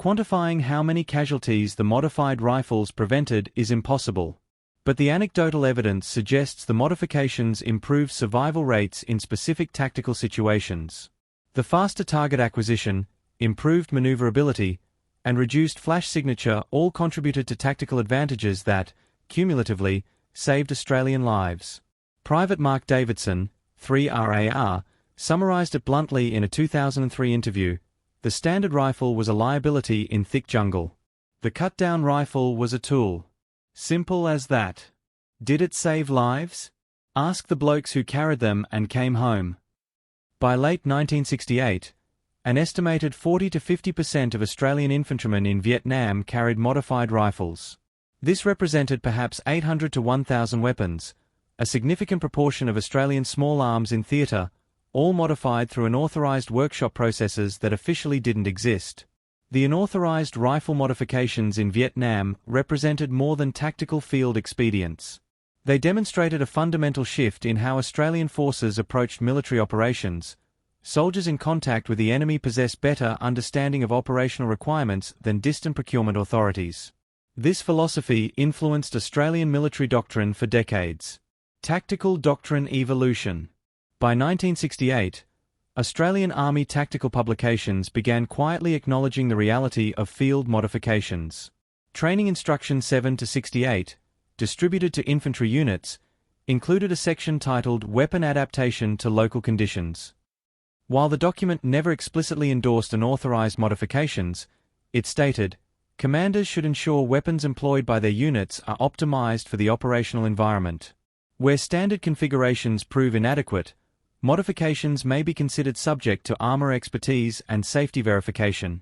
Quantifying how many casualties the modified rifles prevented is impossible. But the anecdotal evidence suggests the modifications improve survival rates in specific tactical situations. The faster target acquisition, improved maneuverability, and reduced flash signature all contributed to tactical advantages that, cumulatively, saved Australian lives. Private Mark Davidson, 3RAR, summarized it bluntly in a 2003 interview: the standard rifle was a liability in thick jungle. The cut-down rifle was a tool. Simple as that. Did it save lives? Ask the blokes who carried them and came home. By late 1968, An estimated 40 to 50% of Australian infantrymen in Vietnam carried modified rifles. This represented perhaps 800 to 1,000 weapons, a significant proportion of Australian small arms in theatre, all modified through unauthorised workshop processes that officially didn't exist. The unauthorised rifle modifications in Vietnam represented more than tactical field expedients. They demonstrated a fundamental shift in how Australian forces approached military operations. Soldiers in contact with the enemy possessed better understanding of operational requirements than distant procurement authorities. This philosophy influenced Australian military doctrine for decades. Tactical doctrine evolution. By 1968, Australian Army tactical publications began quietly acknowledging the reality of field modifications. Training Instruction 7-68, distributed to infantry units, included a section titled Weapon Adaptation to Local Conditions. While the document never explicitly endorsed unauthorized modifications, it stated, "Commanders should ensure weapons employed by their units are optimized for the operational environment. Where standard configurations prove inadequate, modifications may be considered subject to armor expertise and safety verification."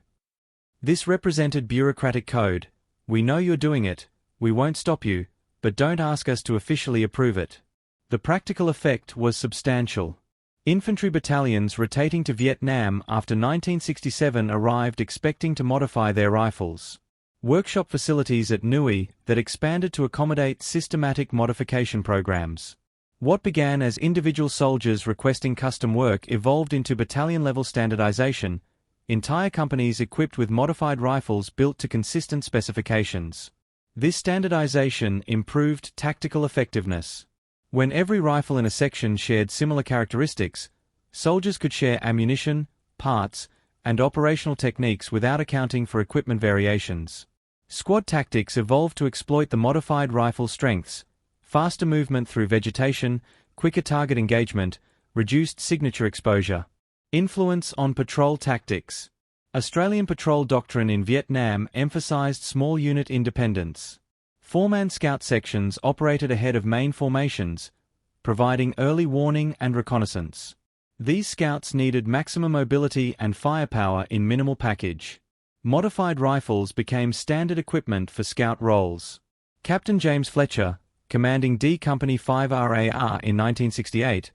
This represented bureaucratic code. We know you're doing it, we won't stop you, but don't ask us to officially approve it. The practical effect was substantial. Infantry battalions rotating to Vietnam after 1967 arrived expecting to modify their rifles. Workshop facilities at Nui that expanded to accommodate systematic modification programs. What began as individual soldiers requesting custom work evolved into battalion-level standardization, entire companies equipped with modified rifles built to consistent specifications. This standardization improved tactical effectiveness. When every rifle in a section shared similar characteristics, soldiers could share ammunition, parts, and operational techniques without accounting for equipment variations. Squad tactics evolved to exploit the modified rifle strengths: faster movement through vegetation, quicker target engagement, reduced signature exposure. Influence on patrol tactics. Australian patrol doctrine in Vietnam emphasized small unit independence. Four-man scout sections operated ahead of main formations, providing early warning and reconnaissance. These scouts needed maximum mobility and firepower in minimal package. Modified rifles became standard equipment for scout roles. Captain James Fletcher, commanding D Company 5RAR in 1968,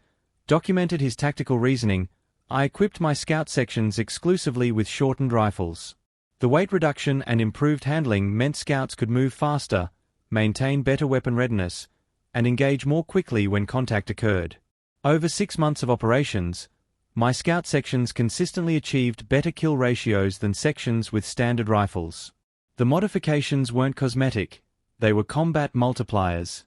documented his tactical reasoning: "I equipped my scout sections exclusively with shortened rifles. The weight reduction and improved handling meant scouts could move faster, maintain better weapon readiness, and engage more quickly when contact occurred. Over 6 months of operations, my scout sections consistently achieved better kill ratios than sections with standard rifles." The modifications weren't cosmetic, they were combat multipliers.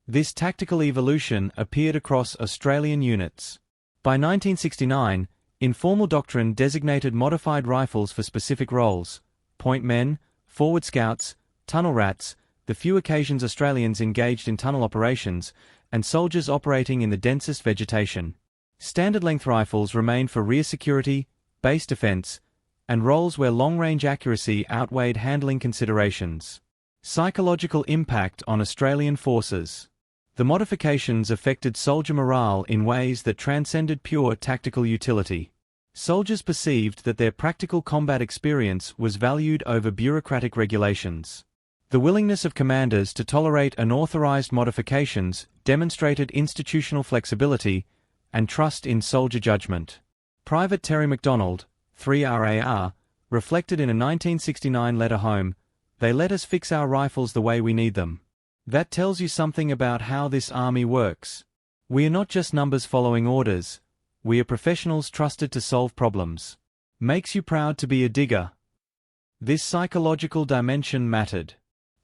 This tactical evolution appeared across Australian units. By 1969, informal doctrine designated modified rifles for specific roles: point men, forward scouts, tunnel rats, the few occasions Australians engaged in tunnel operations, and soldiers operating in the densest vegetation. Standard-length rifles remained for rear security, base defense, and roles where long-range accuracy outweighed handling considerations. Psychological impact on Australian forces. The modifications affected soldier morale in ways that transcended pure tactical utility. Soldiers perceived that their practical combat experience was valued over bureaucratic regulations. The willingness of commanders to tolerate unauthorized modifications demonstrated institutional flexibility and trust in soldier judgment. Private Terry MacDonald, 3RAR, reflected in a 1969 letter home, "They let us fix our rifles the way we need them. That tells you something about how this army works. We are not just numbers following orders, we are professionals trusted to solve problems. Makes you proud to be a digger." This psychological dimension mattered.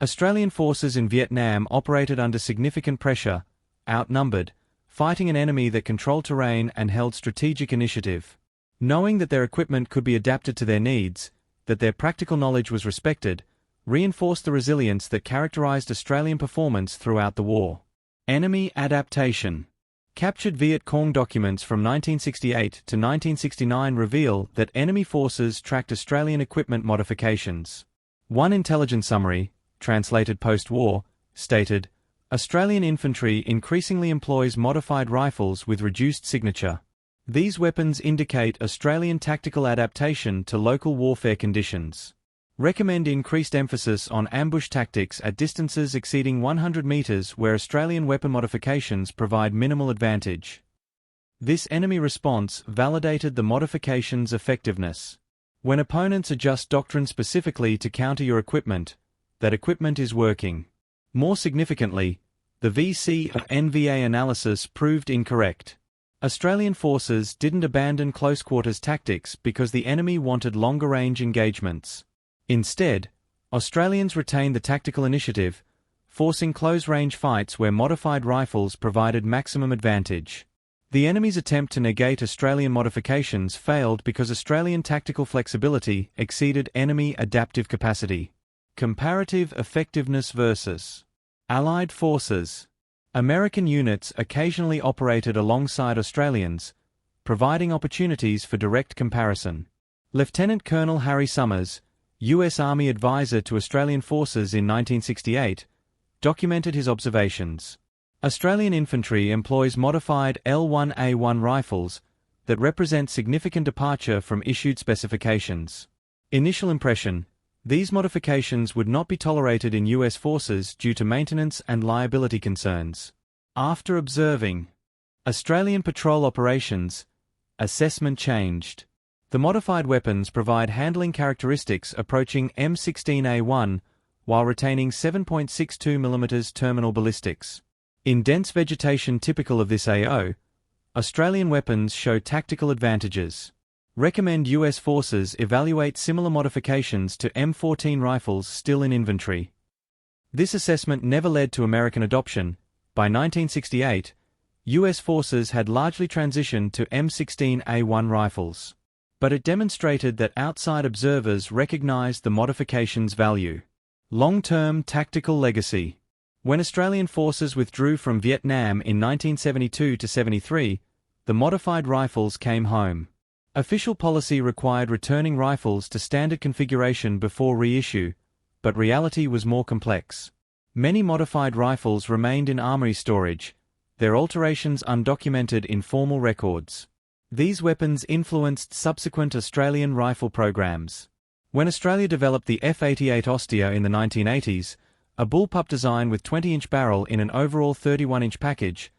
Australian forces in Vietnam operated under significant pressure, outnumbered, fighting an enemy that controlled terrain and held strategic initiative. Knowing that their equipment could be adapted to their needs, that their practical knowledge was respected, reinforced the resilience that characterized Australian performance throughout the war. Enemy adaptation. Captured Viet Cong documents from 1968 to 1969 reveal that enemy forces tracked Australian equipment modifications. One intelligence summary, translated post-war, stated, "Australian infantry increasingly employs modified rifles with reduced signature. These weapons indicate Australian tactical adaptation to local warfare conditions. Recommend increased emphasis on ambush tactics at distances exceeding 100 meters where Australian weapon modifications provide minimal advantage. This enemy response validated the modification's effectiveness. When opponents adjust doctrine specifically to counter your equipment, that equipment is working. More significantly, the VC of NVA analysis proved incorrect. Australian forces didn't abandon close-quarters tactics because the enemy wanted longer-range engagements. Instead, Australians retained the tactical initiative, forcing close-range fights where modified rifles provided maximum advantage. The enemy's attempt to negate Australian modifications failed because Australian tactical flexibility exceeded enemy adaptive capacity. Comparative effectiveness versus Allied forces. American units occasionally operated alongside Australians, providing opportunities for direct comparison. Lieutenant Colonel Harry Summers, U.S. Army advisor to Australian forces in 1968, documented his observations. Australian infantry employs modified L1A1 rifles that represent significant departure from issued specifications. Initial impression: these modifications would not be tolerated in U.S. forces due to maintenance and liability concerns. After observing Australian patrol operations, assessment changed. The modified weapons provide handling characteristics approaching M16A1 while retaining 7.62 mm terminal ballistics. In dense vegetation typical of this AO, Australian weapons show tactical advantages. Recommend U.S. forces evaluate similar modifications to M14 rifles still in inventory. This assessment never led to American adoption. By 1968, U.S. forces had largely transitioned to M16A1 rifles. But it demonstrated that outside observers recognized the modification's value. Long-term tactical legacy. When Australian forces withdrew from Vietnam in 1972–73, the modified rifles came home. Official policy required returning rifles to standard configuration before reissue, but reality was more complex. Many modified rifles remained in armory storage, their alterations undocumented in formal records. These weapons influenced subsequent Australian rifle programs. When Australia developed the F-88 Ostia in the 1980s, a bullpup design with 20-inch barrel in an overall 31-inch package,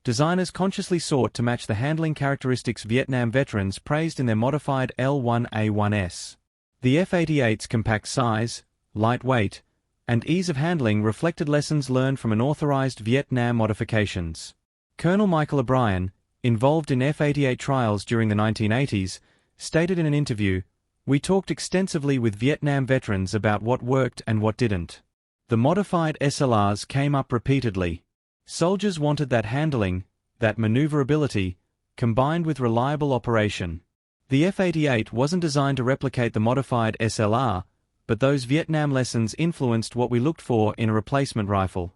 designers consciously sought to match the handling characteristics Vietnam veterans praised in their modified L1A1s. The F-88's compact size, light weight, and ease of handling reflected lessons learned from unauthorized Vietnam modifications. Colonel Michael O'Brien, involved in F-88 trials during the 1980s, stated in an interview, "We talked extensively with Vietnam veterans about what worked and what didn't. The modified SLRs came up repeatedly. Soldiers wanted that handling, that maneuverability, combined with reliable operation. The F-88 wasn't designed to replicate the modified SLR, but those Vietnam lessons influenced what we looked for in a replacement rifle."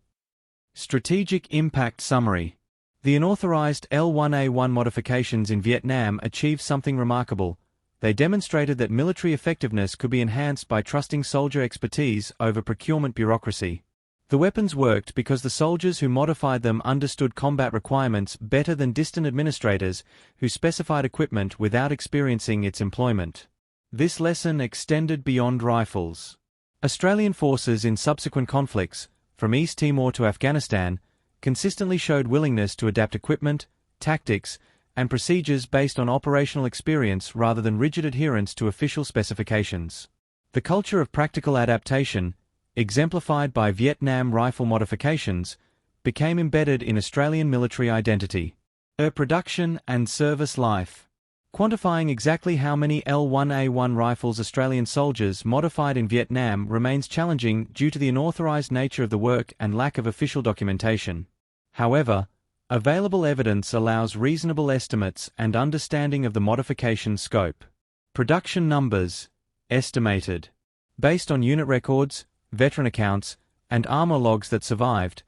Strategic Impact Summary. The unauthorized L1A1 modifications in Vietnam achieved something remarkable. They demonstrated that military effectiveness could be enhanced by trusting soldier expertise over procurement bureaucracy. The weapons worked because the soldiers who modified them understood combat requirements better than distant administrators who specified equipment without experiencing its employment. This lesson extended beyond rifles. Australian forces in subsequent conflicts, from East Timor to Afghanistan, consistently showed willingness to adapt equipment, tactics, and procedures based on operational experience rather than rigid adherence to official specifications. The culture of practical adaptation, exemplified by Vietnam rifle modifications, became embedded in Australian military identity. Production and service life. Quantifying exactly how many L1A1 rifles Australian soldiers modified in Vietnam remains challenging due to the unauthorized nature of the work and lack of official documentation. However, available evidence allows reasonable estimates and understanding of the modification scope. Production numbers, estimated. Based on unit records, veteran accounts, and armor logs that survived,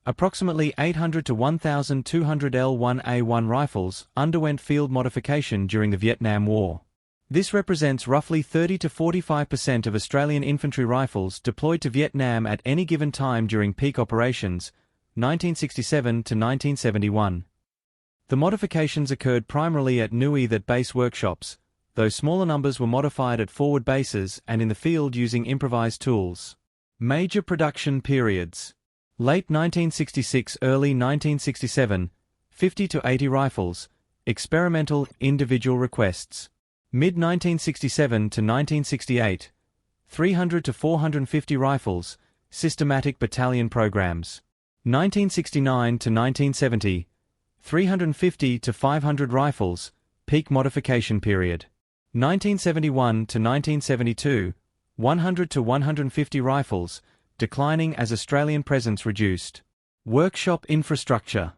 approximately 800 to 1,200 L1A1 rifles underwent field modification during the Vietnam War. This represents roughly 30 to 45% of Australian infantry rifles deployed to Vietnam at any given time during peak operations, 1967 to 1971. The modifications occurred primarily at Nui Dat base workshops, though smaller numbers were modified at forward bases and in the field using improvised tools. Major production periods. Late 1966, early 1967, 50 to 80 rifles, experimental, individual requests. Mid-1967 to 1968, 300 to 450 rifles, systematic battalion programs. 1969 to 1970, 350 to 500 rifles, peak modification period. 1971 to 1972, 100 to 150 rifles, declining as Australian presence reduced. Workshop infrastructure.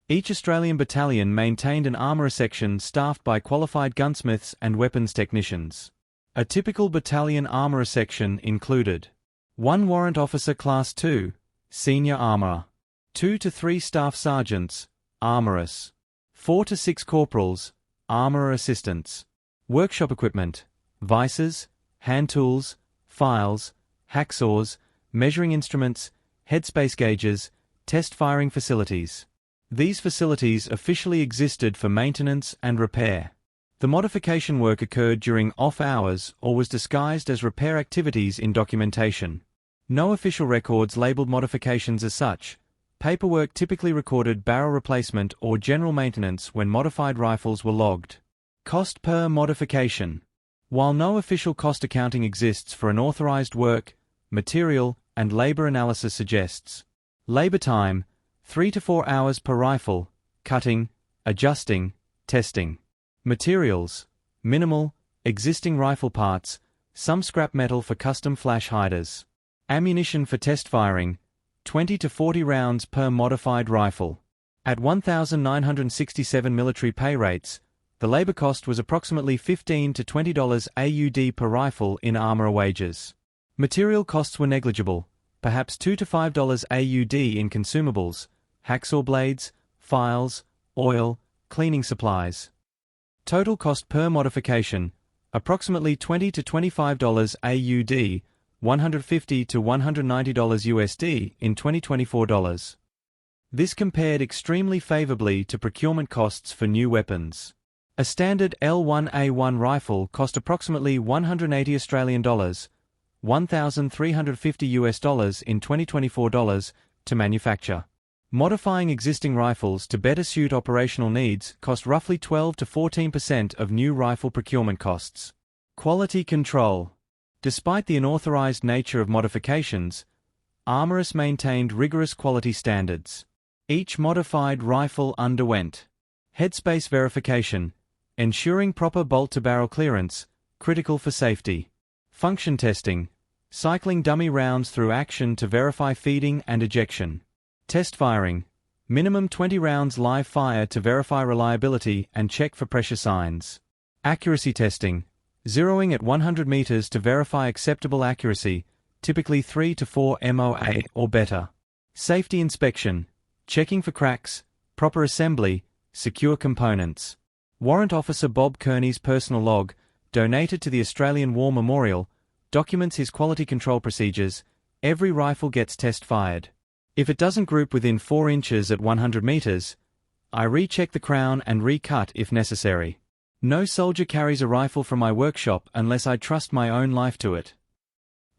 Each Australian battalion maintained an armourer section staffed by qualified gunsmiths and weapons technicians. A typical battalion armourer section included 1 Warrant Officer Class 2, Senior Armourer, 2 to 3 Staff Sergeants, Armourers, 4 to 6 Corporals, Armourer Assistants. Workshop equipment: vices, hand tools, files, hacksaws, measuring instruments, headspace gauges, test firing facilities. These facilities officially existed for maintenance and repair. The modification work occurred during off hours or was disguised as repair activities in documentation. No official records labeled modifications as such. Paperwork typically recorded barrel replacement or general maintenance when modified rifles were logged. Cost per modification. While no official cost accounting exists for an authorized work, material, and labor analysis suggests. Labor time, 3 to 4 hours per rifle, cutting, adjusting, testing. Materials, minimal, existing rifle parts, some scrap metal for custom flash hiders. Ammunition for test firing, 20 to 40 rounds per modified rifle. At 1,967 military pay rates, the labor cost was approximately $15 to $20 AUD per rifle in armourer wages. Material costs were negligible, perhaps $2 to $5 AUD in consumables, hacksaw blades, files, oil, cleaning supplies. Total cost per modification, approximately $20 to $25 AUD, $150 to $190 USD in 2024 dollars. This compared extremely favorably to procurement costs for new weapons. A standard L1A1 rifle cost approximately 180 Australian dollars, 1,350 US dollars in 2024 dollars to manufacture. Modifying existing rifles to better suit operational needs cost roughly 12 to 14% of new rifle procurement costs. Quality control. Despite the unauthorized nature of modifications, armourers maintained rigorous quality standards. Each modified rifle underwent headspace verification, ensuring proper bolt-to-barrel clearance, critical for safety. Function testing, cycling dummy rounds through action to verify feeding and ejection. Test firing, minimum 20 rounds live fire to verify reliability and check for pressure signs. Accuracy testing, zeroing at 100 meters to verify acceptable accuracy, typically 3 to 4 MOA or better. Safety inspection, checking for cracks, proper assembly, secure components. Warrant Officer Bob Kearney's personal log, donated to the Australian War Memorial, documents his quality control procedures. Every rifle gets test fired. If it doesn't group within 4 inches at 100 meters, I recheck the crown and recut if necessary. No soldier carries a rifle from my workshop unless I trust my own life to it.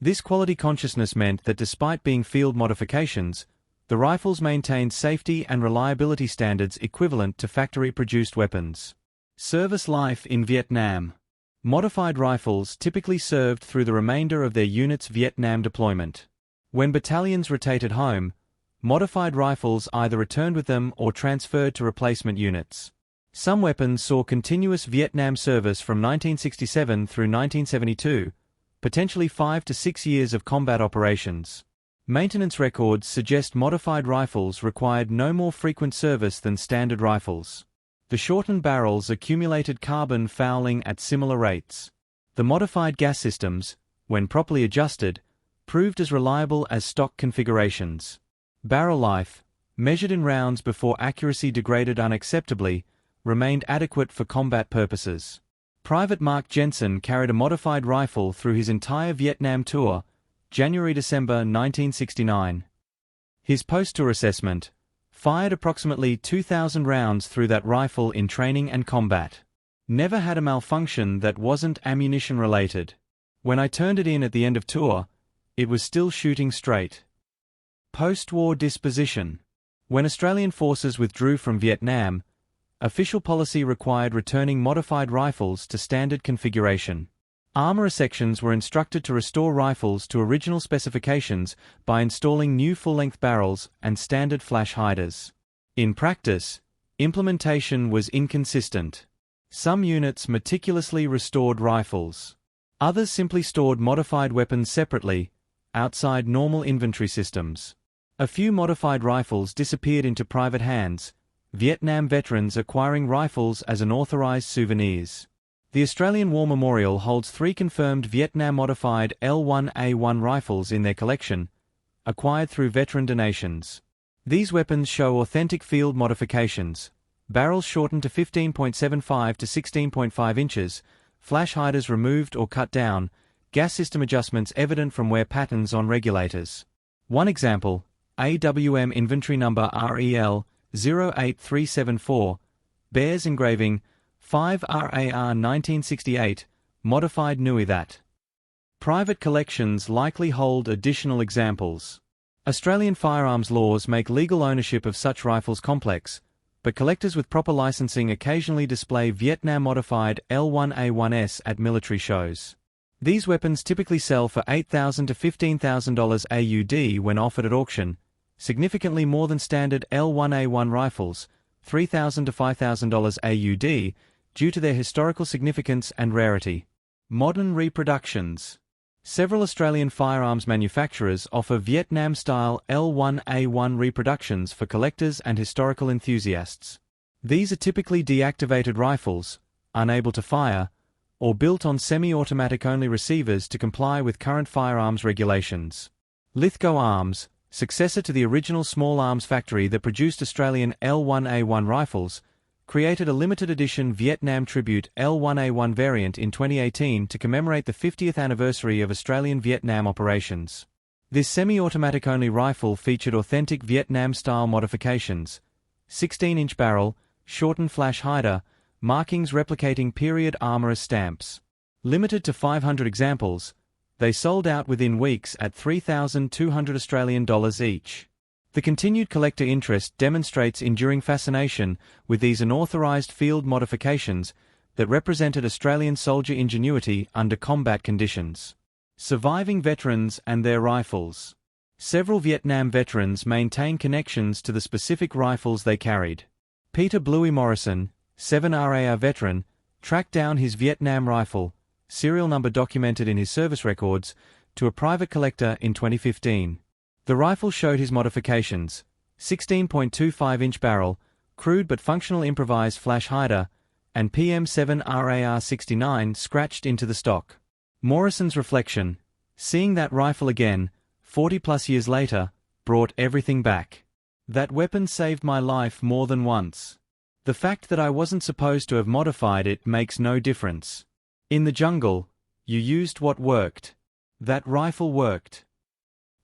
This quality consciousness meant that despite being field modifications, the rifles maintained safety and reliability standards equivalent to factory-produced weapons. Service life in Vietnam. Modified rifles typically served through the remainder of their unit's Vietnam deployment. When battalions rotated home, modified rifles either returned with them or transferred to replacement units. Some weapons saw continuous Vietnam service from 1967 through 1972, potentially 5 to 6 years of combat operations. Maintenance records suggest modified rifles required no more frequent service than standard rifles. The shortened barrels accumulated carbon fouling at similar rates. The modified gas systems, when properly adjusted, proved as reliable as stock configurations. Barrel life, measured in rounds before accuracy degraded unacceptably, remained adequate for combat purposes. Private Mark Jensen carried a modified rifle through his entire Vietnam tour, January-December 1969. His post-tour assessment, Fired approximately 2,000 rounds through that rifle in training and combat. Never had a malfunction that wasn't ammunition related. When I turned it in at the end of tour, it was still shooting straight. Post-war disposition. When Australian forces withdrew from Vietnam, official policy required returning modified rifles to standard configuration. Armourer sections were instructed to restore rifles to original specifications by installing new full-length barrels and standard flash hiders. In practice, implementation was inconsistent. Some units meticulously restored rifles. Others simply stored modified weapons separately, outside normal inventory systems. A few modified rifles disappeared into private hands, Vietnam veterans acquiring rifles as unauthorized souvenirs. The Australian War Memorial holds 3 confirmed Vietnam-modified L1A1 rifles in their collection, acquired through veteran donations. These weapons show authentic field modifications, barrels shortened to 15.75 to 16.5 inches, flash hiders removed or cut down, gas system adjustments evident from wear patterns on regulators. One example, AWM inventory number REL 08374, bears engraving 5 RAR 1968, modified Nui Dat. Private collections likely hold additional examples. Australian firearms laws make legal ownership of such rifles complex, but collectors with proper licensing occasionally display Vietnam-modified L1A1s at military shows. These weapons typically sell for $8,000 to $15,000 AUD when offered at auction, significantly more than standard L1A1 rifles, $3,000 to $5,000 AUD, due to their historical significance and rarity. Modern reproductions. Several Australian firearms manufacturers offer Vietnam-style L1A1 reproductions for collectors and historical enthusiasts. These are typically deactivated rifles, unable to fire, or built on semi-automatic-only receivers to comply with current firearms regulations. Lithgow Arms, successor to the original small arms factory that produced Australian L1A1 rifles, created a limited edition Vietnam Tribute L1A1 variant in 2018 to commemorate the 50th anniversary of Australian Vietnam operations. This semi-automatic-only rifle featured authentic Vietnam-style modifications, 16-inch barrel, shortened flash hider, markings replicating period armourer stamps. Limited to 500 examples, they sold out within weeks at $3,200 Australian dollars each. The continued collector interest demonstrates enduring fascination with these unauthorized field modifications that represented Australian soldier ingenuity under combat conditions. Surviving veterans and their rifles. Several Vietnam veterans maintain connections to the specific rifles they carried. Peter Bluey Morrison, 7 RAR veteran, tracked down his Vietnam rifle, serial number documented in his service records, to a private collector in 2015. The rifle showed his modifications, 16.25-inch barrel, crude but functional improvised flash hider, and PM7 RAR 69 scratched into the stock. Morrison's reflection, seeing that rifle again, 40-plus years later, brought everything back. That weapon saved my life more than once. The fact that I wasn't supposed to have modified it makes no difference. In the jungle, you used what worked. That rifle worked.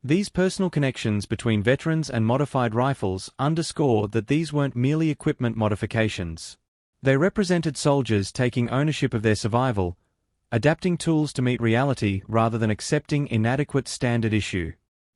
These personal connections between veterans and modified rifles underscore that these weren't merely equipment modifications. They represented soldiers taking ownership of their survival, adapting tools to meet reality rather than accepting inadequate standard issue.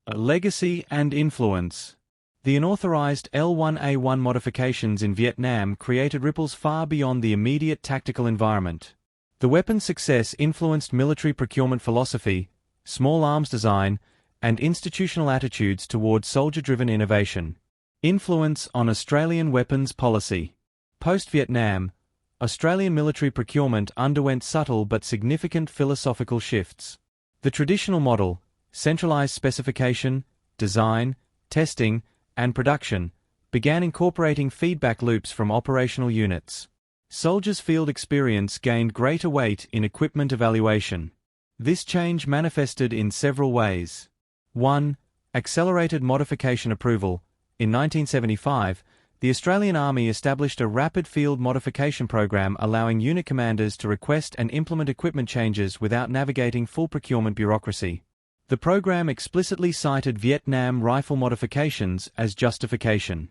A legacy and influence. The unauthorized L1A1 modifications in Vietnam created ripples far beyond the immediate tactical environment. The weapon's success influenced military procurement philosophy, small arms design, and institutional attitudes towards soldier-driven innovation. Influence on Australian weapons policy. Post-Vietnam, Australian military procurement underwent subtle but significant philosophical shifts. The traditional model, centralized specification, design, testing, and production, began incorporating feedback loops from operational units. Soldiers' field experience gained greater weight in equipment evaluation. This change manifested in several ways. 1. Accelerated modification approval. In 1975, the Australian Army established a rapid field modification program allowing unit commanders to request and implement equipment changes without navigating full procurement bureaucracy. The program explicitly cited Vietnam rifle modifications as justification.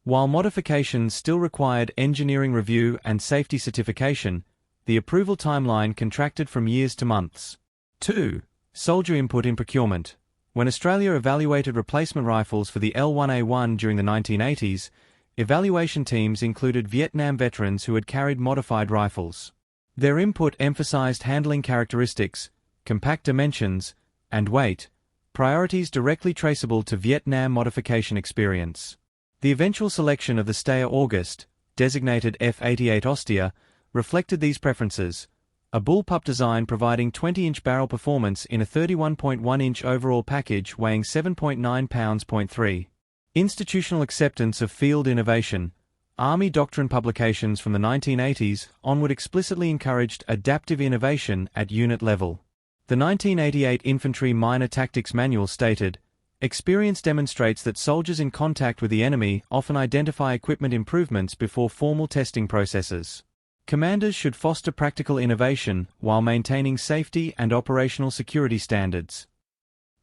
While modifications still required engineering review and safety certification, the approval timeline contracted from years to months. 2. Soldier input in procurement. When Australia evaluated replacement rifles for the L1A1 during the 1980s, evaluation teams included Vietnam veterans who had carried modified rifles. Their input emphasized handling characteristics, compact dimensions, and weight, priorities directly traceable to Vietnam modification experience. The eventual selection of the Steyr August, designated F88 Ostia, reflected these preferences, a bullpup design providing 20-inch barrel performance in a 31.1-inch overall package weighing 7.9 pounds. 3. Institutional acceptance of field innovation. Army doctrine publications from the 1980s onward explicitly encouraged adaptive innovation at unit level. The 1988 Infantry Minor Tactics Manual stated, "Experience demonstrates that soldiers in contact with the enemy often identify equipment improvements before formal testing processes. Commanders should foster practical innovation while maintaining safety and operational security standards."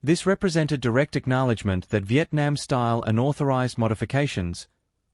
This represented direct acknowledgement that Vietnam-style unauthorized modifications,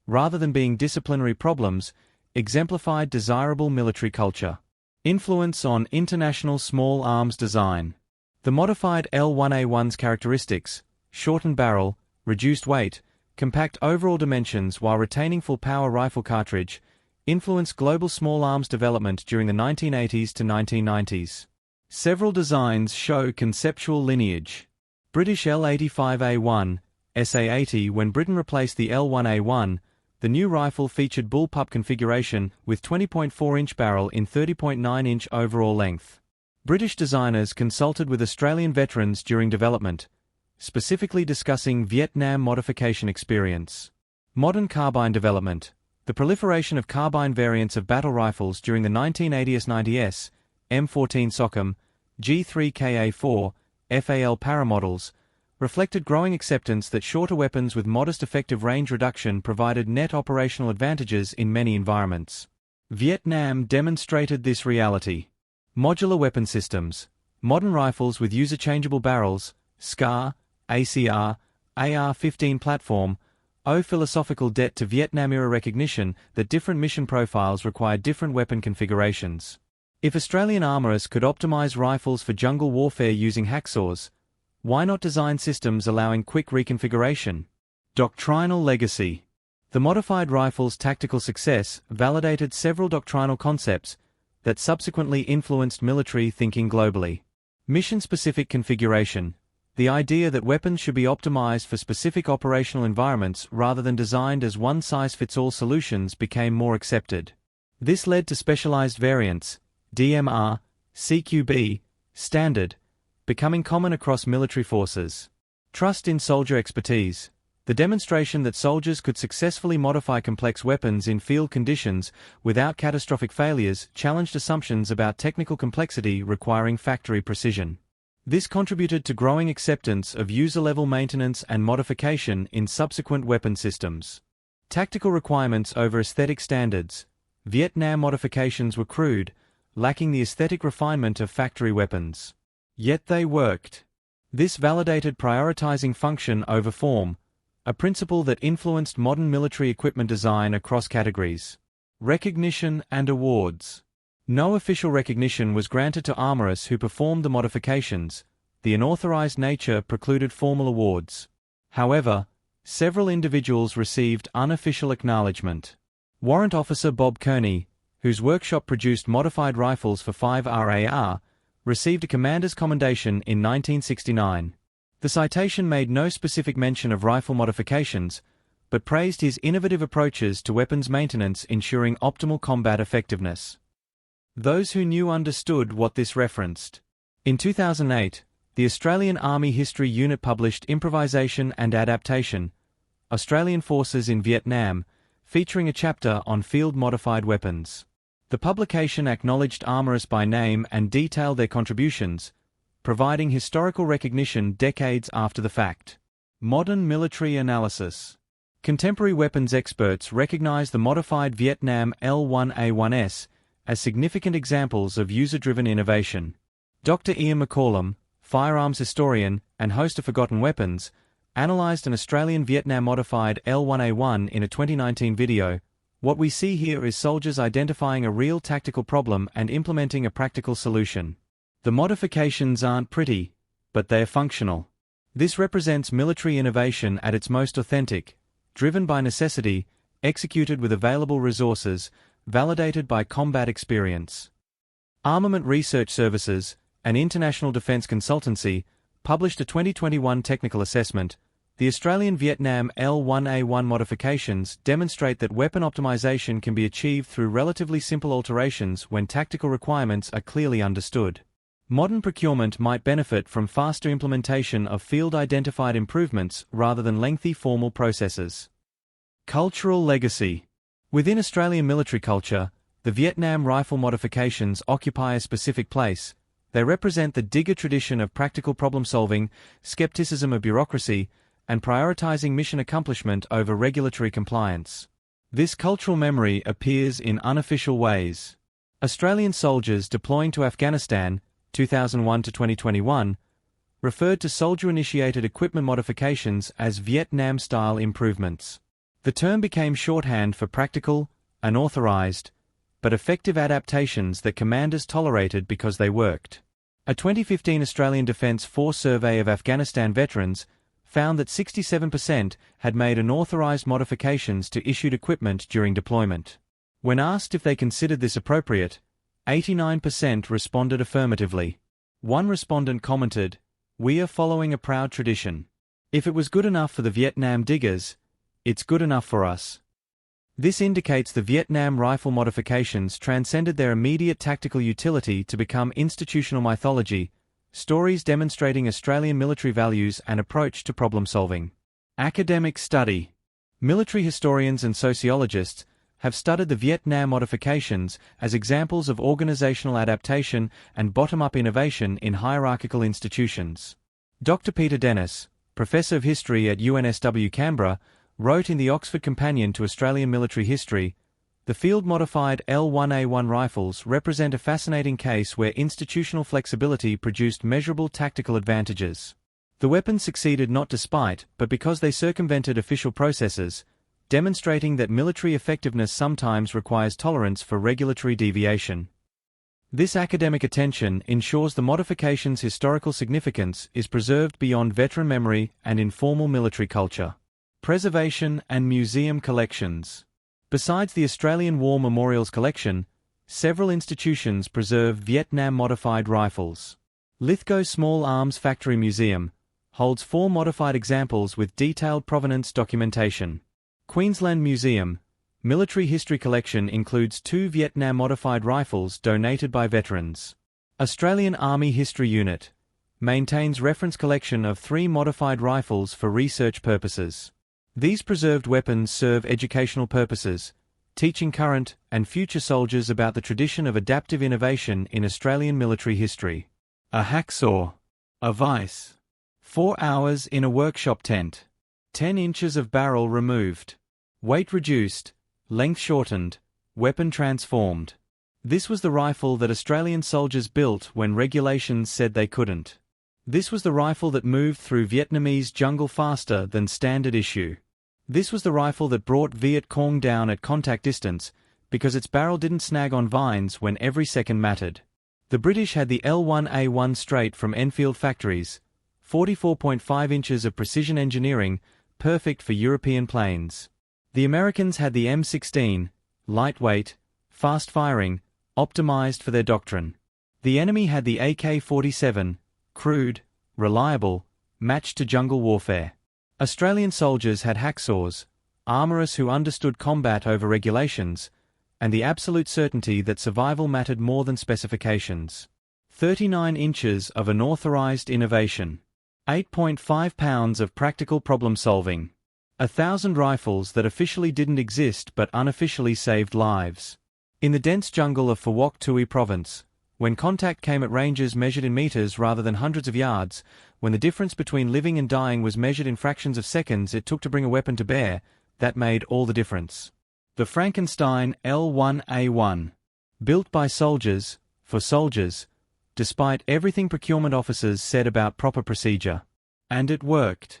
rather than being disciplinary problems, exemplified desirable military culture. Influence on international small arms design. The modified L1A1's characteristics, shortened barrel, reduced weight, compact overall dimensions while retaining full power rifle cartridge, influenced global small arms development during the 1980s to 1990s. Several designs show conceptual lineage. British L85A1, SA80. When Britain replaced the L1A1, the new rifle featured bullpup configuration with 20.4-inch barrel in 30.9-inch overall length. British designers consulted with Australian veterans during development, specifically discussing Vietnam modification experience. Modern carbine development. The proliferation of carbine variants of battle rifles during the 1980s-90s, M14 Sockham, G3KA4, FAL paramodels, reflected growing acceptance that shorter weapons with modest effective range reduction provided net operational advantages in many environments. Vietnam demonstrated this reality. Modular weapon systems. Modern rifles with user-changeable barrels, SCAR, ACR, AR-15 platform, owe philosophical debt to Vietnam-era recognition that different mission profiles require different weapon configurations. If Australian armourers could optimize rifles for jungle warfare using hacksaws, why not design systems allowing quick reconfiguration? Doctrinal legacy. The modified rifle's tactical success validated several doctrinal concepts that subsequently influenced military thinking globally. Mission-specific configuration. The idea that weapons should be optimized for specific operational environments rather than designed as one-size-fits-all solutions became more accepted. This led to specialized variants, DMR, CQB, standard, becoming common across military forces. Trust in soldier expertise. The demonstration that soldiers could successfully modify complex weapons in field conditions without catastrophic failures challenged assumptions about technical complexity requiring factory precision. This contributed to growing acceptance of user-level maintenance and modification in subsequent weapon systems. Tactical requirements over aesthetic standards. Vietnam modifications were crude, lacking the aesthetic refinement of factory weapons. Yet they worked. This validated prioritizing function over form, a principle that influenced modern military equipment design across categories. Recognition and awards. No official recognition was granted to armourers who performed the modifications. The unauthorized nature precluded formal awards. However, several individuals received unofficial acknowledgement. Warrant Officer Bob Kearney, whose workshop produced modified rifles for 5RAR, received a commander's commendation in 1969. The citation made no specific mention of rifle modifications, but praised his innovative approaches to weapons maintenance ensuring optimal combat effectiveness. Those who knew understood what this referenced. In 2008, the Australian Army History Unit published Improvisation and Adaptation, Australian Forces in Vietnam, featuring a chapter on field-modified weapons. The publication acknowledged armourers by name and detailed their contributions, providing historical recognition decades after the fact. Modern military analysis. Contemporary weapons experts recognize the modified Vietnam L1A1S as significant examples of user-driven innovation. Dr. Ian McCallum, firearms historian and host of Forgotten Weapons, analyzed an Australian Vietnam modified L1A1 in a 2019 video. What we see here is soldiers identifying a real tactical problem and implementing a practical solution. The modifications aren't pretty, but they're functional. This represents military innovation at its most authentic, driven by necessity, executed with available resources, validated by combat experience. Armament Research Services, an international defense consultancy, published a 2021 technical assessment. The Australian Vietnam L1A1 modifications demonstrate that weapon optimization can be achieved through relatively simple alterations when tactical requirements are clearly understood. Modern procurement might benefit from faster implementation of field-identified improvements rather than lengthy formal processes. Cultural legacy. Within Australian military culture, the Vietnam rifle modifications occupy a specific place. They represent the digger tradition of practical problem-solving, skepticism of bureaucracy, and prioritizing mission accomplishment over regulatory compliance. This cultural memory appears in unofficial ways. Australian soldiers deploying to Afghanistan, 2001 to 2021, referred to soldier-initiated equipment modifications as Vietnam-style improvements. The term became shorthand for practical, unauthorized, but effective adaptations that commanders tolerated because they worked. A 2015 Australian Defence Force survey of Afghanistan veterans found that 67% had made unauthorized modifications to issued equipment during deployment. When asked if they considered this appropriate, 89% responded affirmatively. One respondent commented, "We are following a proud tradition. If it was good enough for the Vietnam diggers, it's good enough for us." This indicates the Vietnam rifle modifications transcended their immediate tactical utility to become institutional mythology, stories demonstrating Australian military values and approach to problem-solving. Academic study. Military historians and sociologists have studied the Vietnam modifications as examples of organizational adaptation and bottom-up innovation in hierarchical institutions. Dr. Peter Dennis, Professor of History at UNSW Canberra, wrote in the Oxford Companion to Australian Military History, "The field-modified L1A1 rifles represent a fascinating case where institutional flexibility produced measurable tactical advantages. The weapons succeeded not despite, but because they circumvented official processes, demonstrating that military effectiveness sometimes requires tolerance for regulatory deviation." This academic attention ensures the modification's historical significance is preserved beyond veteran memory and informal military culture. Preservation and museum collections. Besides the Australian War Memorials Collection, several institutions preserve Vietnam-modified rifles. Lithgow Small Arms Factory Museum holds 4 modified examples with detailed provenance documentation. Queensland Museum Military History Collection includes 2 Vietnam-modified rifles donated by veterans. Australian Army History Unit maintains reference collection of 3 modified rifles for research purposes. These preserved weapons serve educational purposes, teaching current and future soldiers about the tradition of adaptive innovation in Australian military history. A hacksaw. A vice. 4 hours in a workshop tent. 10 inches of barrel removed. Weight reduced, length shortened, weapon transformed. This was the rifle that Australian soldiers built when regulations said they couldn't. This was the rifle that moved through Vietnamese jungle faster than standard issue. This was the rifle that brought Viet Cong down at contact distance, because its barrel didn't snag on vines when every second mattered. The British had the L1A1 straight from Enfield factories, 44.5 inches of precision engineering, perfect for European planes. The Americans had the M16, lightweight, fast-firing, optimized for their doctrine. The enemy had the AK-47, crude, reliable, matched to jungle warfare. Australian soldiers had hacksaws, armorers who understood combat over regulations, and the absolute certainty that survival mattered more than specifications. 39 inches of unauthorized innovation. 8.5 pounds of practical problem-solving. 1,000 rifles that officially didn't exist but unofficially saved lives. In the dense jungle of Phuoc Tuy Province, when contact came at ranges measured in meters rather than hundreds of yards, when the difference between living and dying was measured in fractions of seconds it took to bring a weapon to bear, that made all the difference. The Frankenstein L1A1. Built by soldiers, for soldiers, despite everything procurement officers said about proper procedure. And it worked.